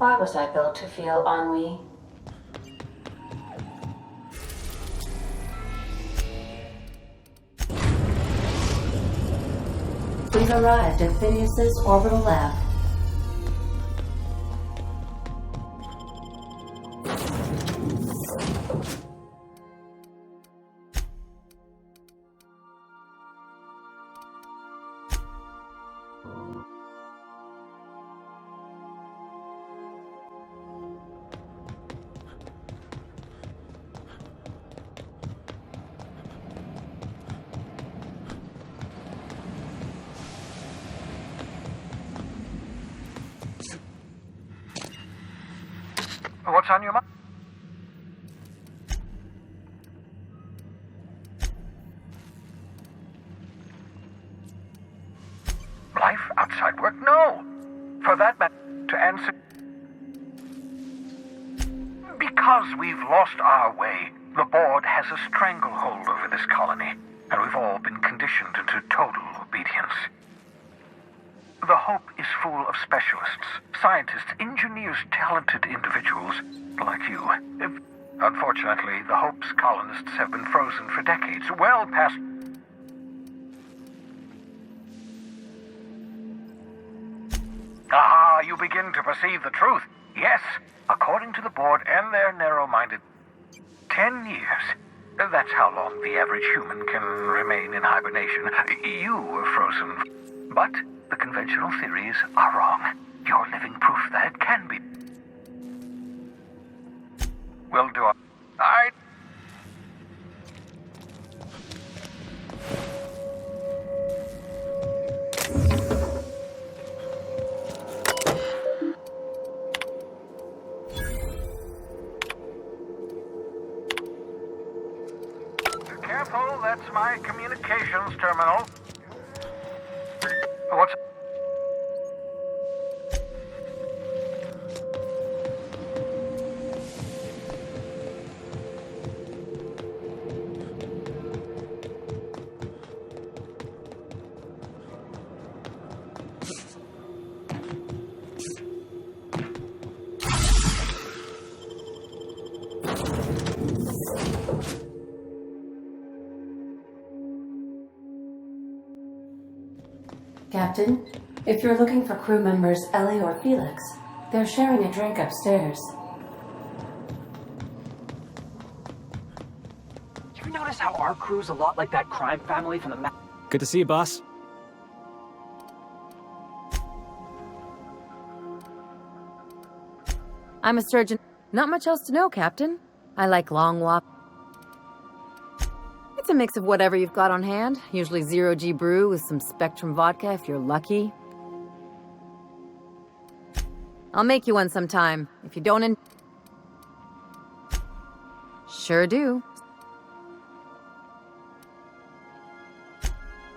Why was I built to feel ennui? We've arrived at Phineas's orbital lab. What's on your mind? Life outside work? No. For that matter, to answer... Because we've lost our way, the board has a stranglehold over this colony, and we've all been conditioned into total obedience. The Hope is full of specialists, scientists, engineers, talented individuals like you. Unfortunately, the Hope's colonists have been frozen for decades, well past... Ah, you begin to perceive the truth. Yes, according to the board and their narrow-minded... 10 years. That's how long the average human can remain in hibernation. You were frozen. But the conventional theories are wrong. You're living proof that it can be. We'll do it. Careful, that's my communications terminal. What's... Captain, if you're looking for crew members Ellie or Felix, they're sharing a drink upstairs. You notice how our crew's a lot like that crime family from the map? Good to see you, boss. I'm a surgeon. Not much else to know, Captain. I like long walk. It's a mix of whatever you've got on hand. Usually 0G brew with some Spectrum vodka if you're lucky. I'll make you one sometime. If you don't Sure do.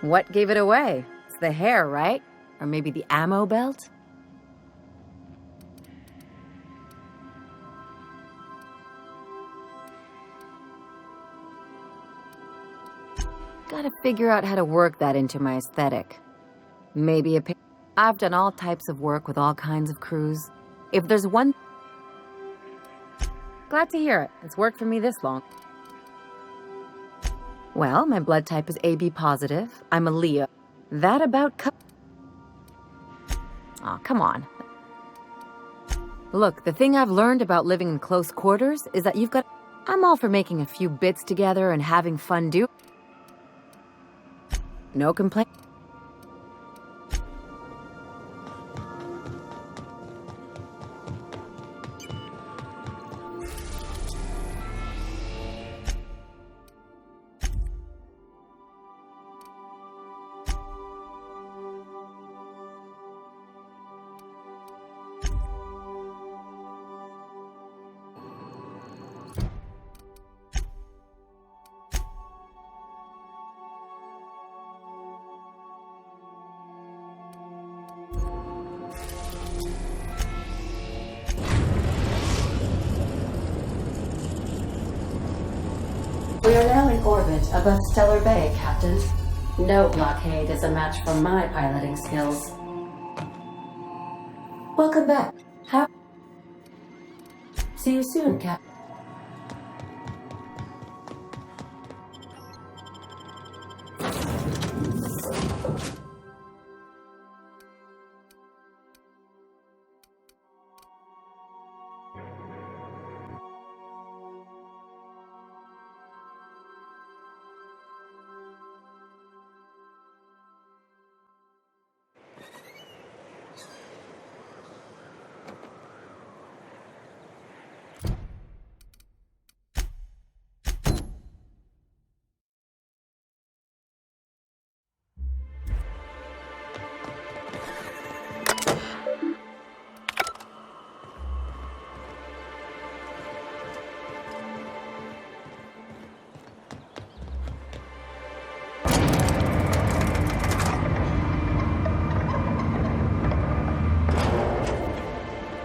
What gave it away? It's the hair, right? Or maybe the ammo belt? Gotta figure out how to work that into my aesthetic. Maybe I've done all types of work with all kinds of crews. If there's one... Glad to hear it. It's worked for me this long. Well, my blood type is AB positive. I'm a Leo. That about... Aw, come on. Look, the thing I've learned about living in close quarters is that you've got... I'm all for making a few bits together and having fun do... No complaint. We are now in orbit above Stellar Bay, Captain. No blockade is a match for my piloting skills. Welcome back. See you soon, Cap.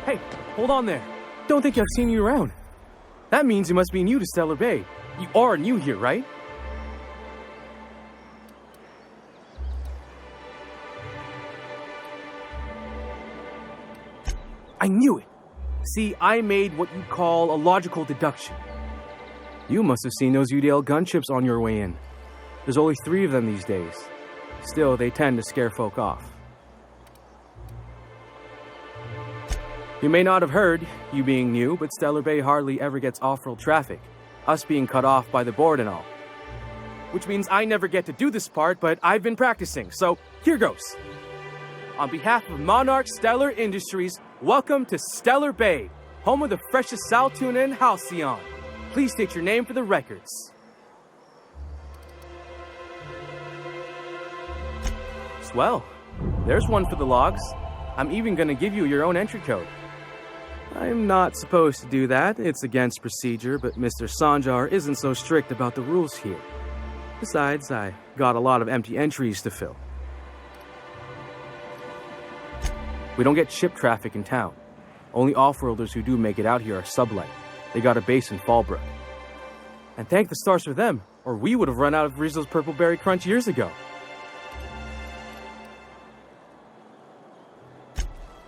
Hey, hold on there. Don't think I've seen you around. That means you must be new to Stellar Bay. You are new here, right? I knew it. See, I made what you call a logical deduction. You must have seen those UDL gunships on your way in. There's only 3 of them these days. Still, they tend to scare folk off. You may not have heard, you being new, but Stellar Bay hardly ever gets off-road traffic, us being cut off by the board and all. Which means I never get to do this part, but I've been practicing, so here goes. On behalf of Monarch Stellar Industries, welcome to Stellar Bay, home of the freshest sal tuna and halcyon. Please state your name for the records. Swell. There's one for the logs. I'm even gonna give you your own entry code. I'm not supposed to do that. It's against procedure, but Mr. Sanjar isn't so strict about the rules here. Besides, I got a lot of empty entries to fill. We don't get ship traffic in town. Only off-worlders who do make it out here are sublight. They got a base in Fallbrook. And thank the stars for them, or we would have run out of Rizzo's Purple Berry Crunch years ago.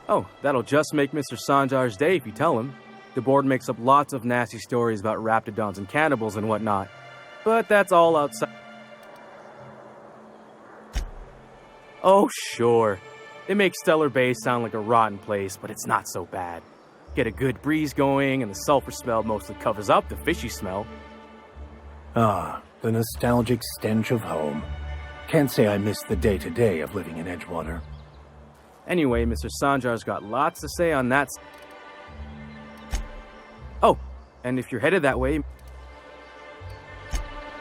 Oh, that'll just make Mr. Sanjar's day if you tell him. The board makes up lots of nasty stories about raptidons and cannibals and whatnot. But that's all outside. Oh, sure. It makes Stellar Bay sound like a rotten place, but it's not so bad. Get a good breeze going, and the sulfur smell mostly covers up the fishy smell. Ah, the nostalgic stench of home. Can't say I miss the day-to-day of living in Edgewater. Anyway, Mr. Sanjar's got lots to say on that. Oh, and if you're headed that way,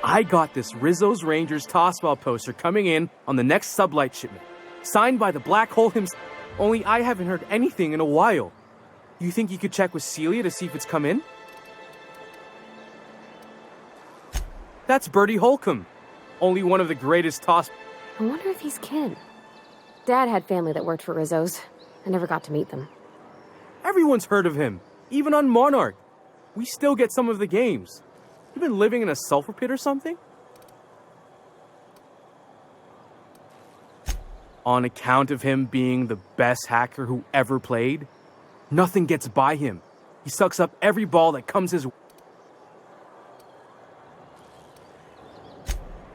I got this Rizzo's Rangers Tossball poster coming in on the next sublight shipment. Signed by the Black Hole himself. Only I haven't heard anything in a while. You think you could check with Celia to see if it's come in? That's Bertie Holcomb. Only one of the greatest toss... I wonder if he's kin. Dad had family that worked for Rizzo's. I never got to meet them. Everyone's heard of him, even on Monarch. We still get some of the games. You been living in a sulfur pit or something? On account of him being the best hacker who ever played, nothing gets by him. He sucks up every ball that comes his way.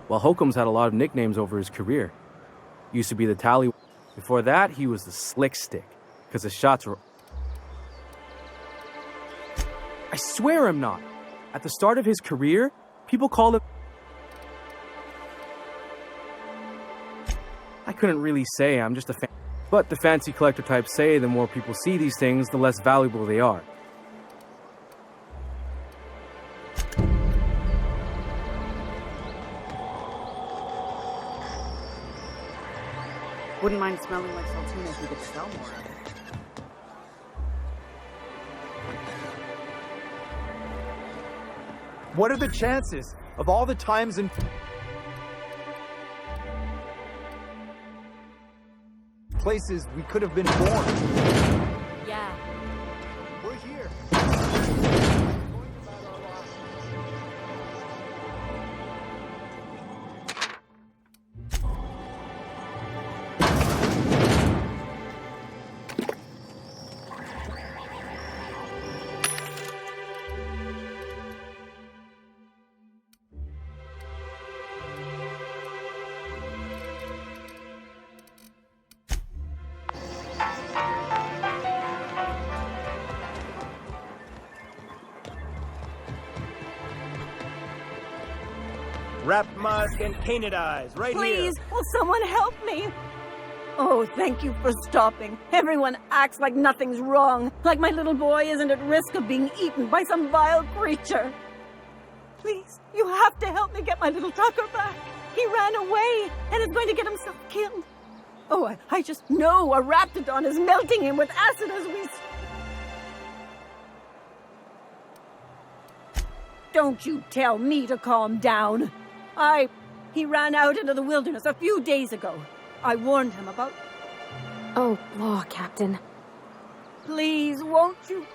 Well, Holcomb's had a lot of nicknames over his career. Used to be the Tally. Before that, he was the Slick Stick, because his shots were... I swear I'm not. At the start of his career, people called him... I couldn't really say, I'm just a fan. But the fancy collector types say the more people see these things, the less valuable they are. Wouldn't mind smelling like saltuna if we could sell more of it. What are the chances of all the times and places we could have been born? Yeah. We're here. Wrap musk and painted eyes, right here. Please, will someone help me? Oh, thank you for stopping. Everyone acts like nothing's wrong, like my little boy isn't at risk of being eaten by some vile creature. Please, you have to help me get my little Tucker back. He ran away and is going to get himself killed. Oh, I just know a raptidon is melting him with acid as we... Don't you tell me to calm down. He ran out into the wilderness a few days ago. I warned him about... Oh, law, Captain. Please, won't you?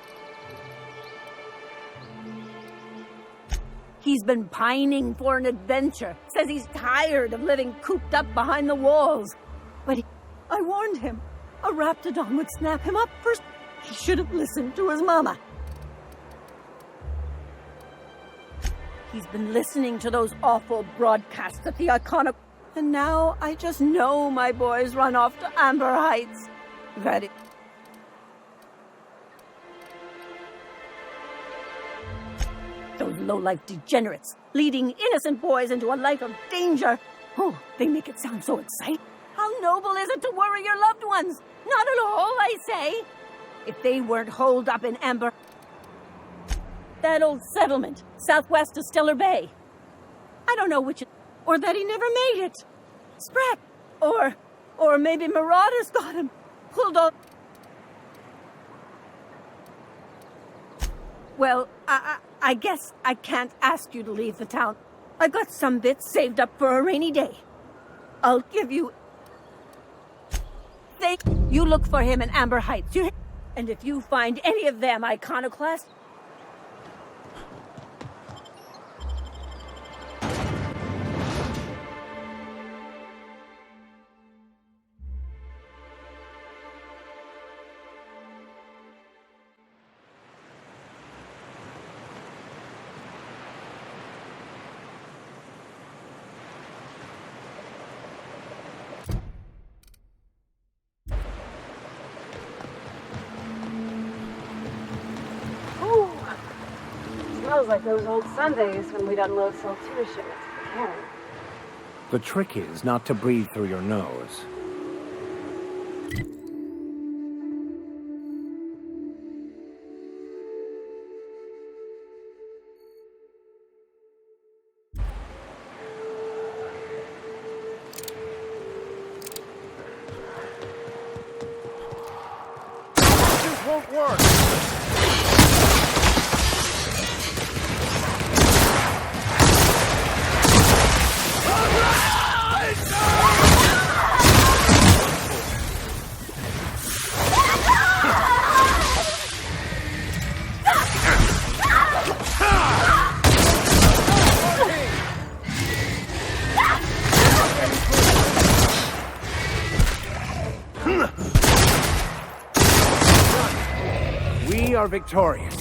He's been pining for an adventure. Says he's tired of living cooped up behind the walls. But I warned him. A raptidon would snap him up first. He should have listened to his mama. He's been listening to those awful broadcasts at the iconic... And now I just know my boy's run off to Amber Heights. That it... Those low-life degenerates, leading innocent boys into a life of danger. Oh, they make it sound so exciting. How noble is it to worry your loved ones? Not at all, I say. If they weren't holed up in Amber... That old settlement, southwest of Stellar Bay. I don't know which... Or that he never made it. Sprat. Or maybe marauders got him. Pulled off... Well, I guess I can't ask you to leave the town. I've got some bits saved up for a rainy day. I'll give you... You look for him in Amber Heights. And if you find any of them iconoclasts... Smells like those old Sundays when we'd unload Saltuna shipments at the cairn. The trick is not to breathe through your nose. This won't work! We are victorious.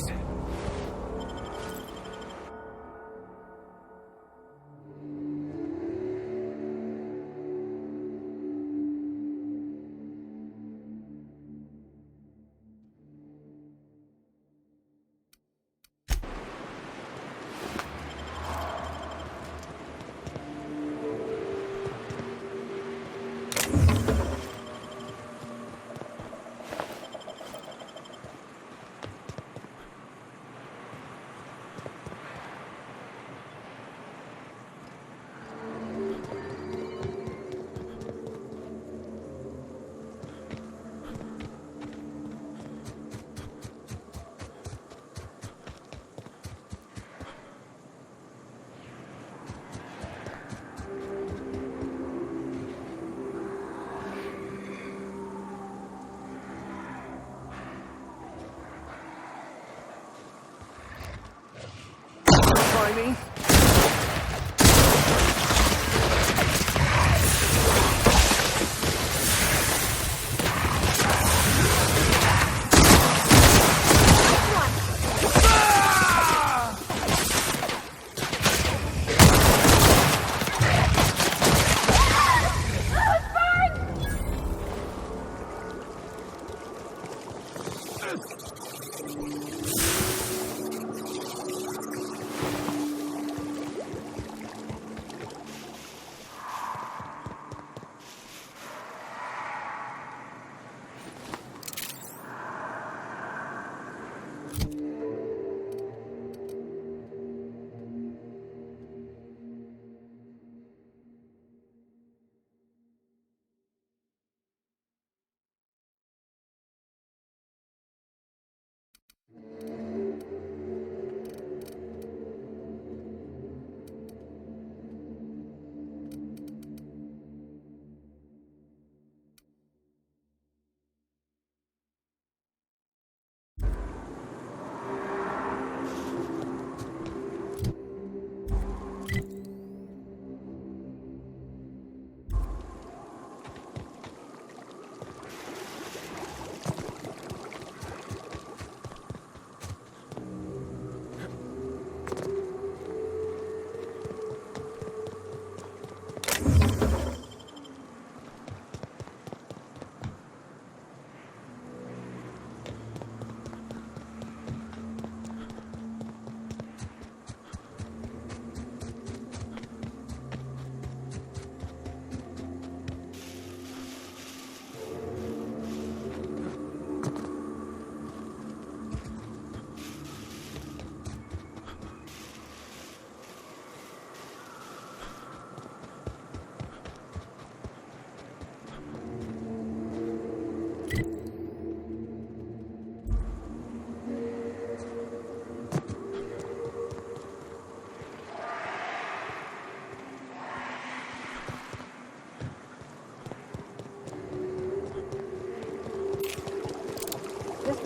Me?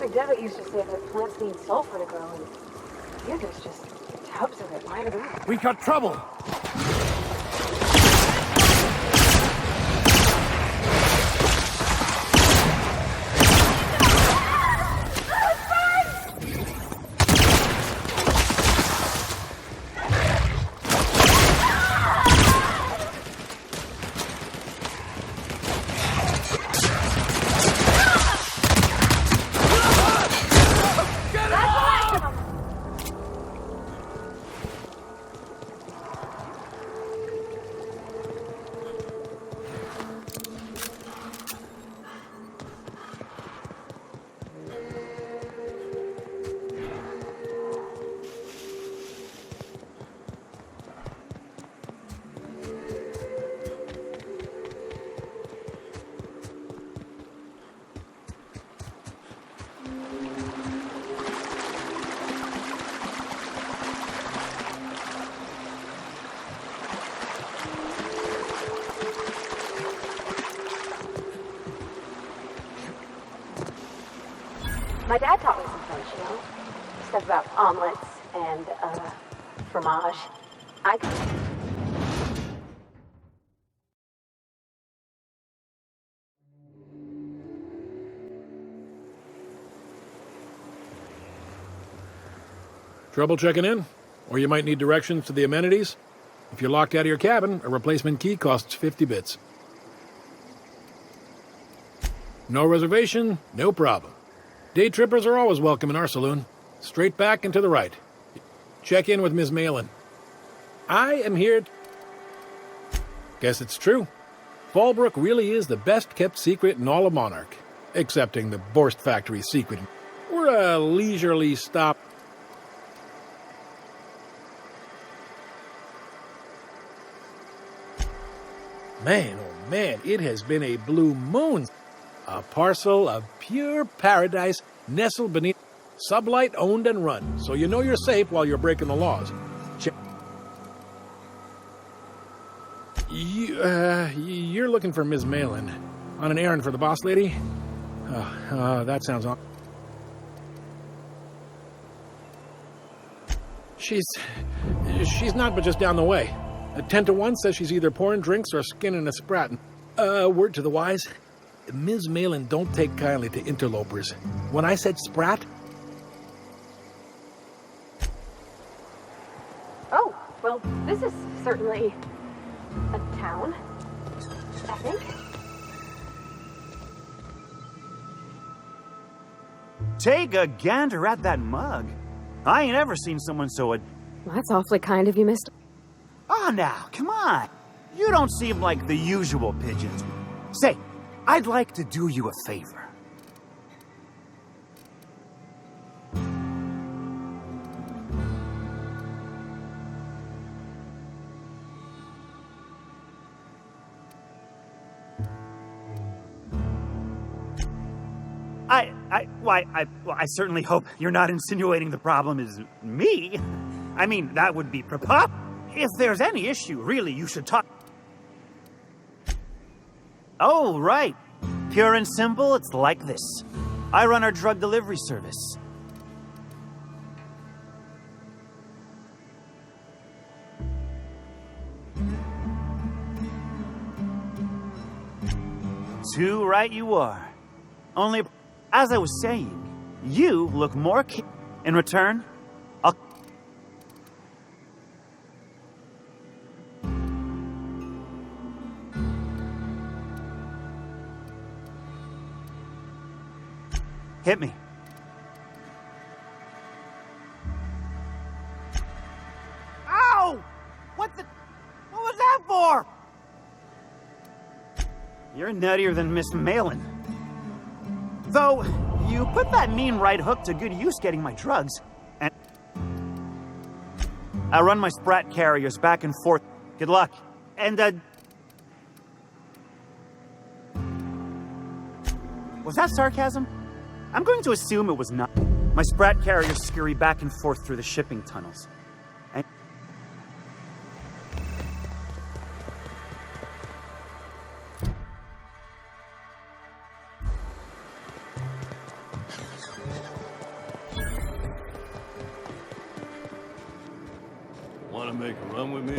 Big Devitt used to say that plants need sulfur to grow, and here there's just tubs of it lying around. We got trouble! My dad taught me some French, you know? Stuff about omelets and, fromage. Trouble checking in? Or you might need directions to the amenities? If you're locked out of your cabin, a replacement key costs 50 bits. No reservation, no problem. Day trippers are always welcome in our saloon. Straight back and to the right. Check in with Ms. Malin. I am here. Guess it's true. Fallbrook really is the best-kept secret in all of Monarch. Excepting the Borst Factory secret. We're a leisurely stop. Man, oh man, it has been a blue moon. A parcel of pure paradise nestled beneath sublight owned and run, so you know you're safe while you're breaking the laws. You're looking for Ms. Malin. On an errand for the boss lady? That sounds odd. She's not but just down the way. 10 to 1 says she's either pouring drinks or skinning a sprat. Word to the wise, Ms. Malin don't take kindly to interlopers. When I said sprat... Oh, well, this is certainly a town, I think. Take a gander at that mug. I ain't ever seen someone so... That's awfully kind of you, mister. Oh, now, come on. You don't seem like the usual pigeons. Say, I'd like to do you a favor. I certainly hope you're not insinuating the problem is me. I mean, that would be preposterous. If there's any issue, really, you should talk. Oh, right. Pure and simple, it's like this. I run our drug delivery service. Too right you are. Only, as I was saying, you look more in return, I'll... Hit me. Ow! What was that for? You're nuttier than Miss Malin. Though, you put that mean right hook to good use getting my drugs, and I run my sprat carriers back and forth. Good luck. And, was that sarcasm? I'm going to assume it was not. My sprat carriers scurry back and forth through the shipping tunnels. And Want to make a run with me?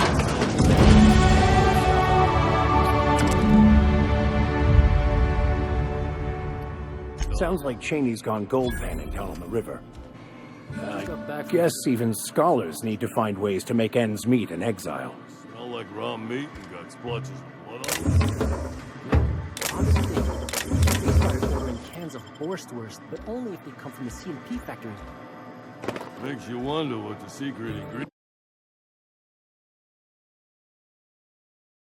Sounds like Cheney's gone gold panning down on the river. I guess even scholars need to find ways to make ends meet in exile. Smell like raw meat and got splotches of blood on it. Honestly, they started ordering cans of Borschtwurst, but only if they come from the C&P factory. Makes you wonder what the secret ingredient.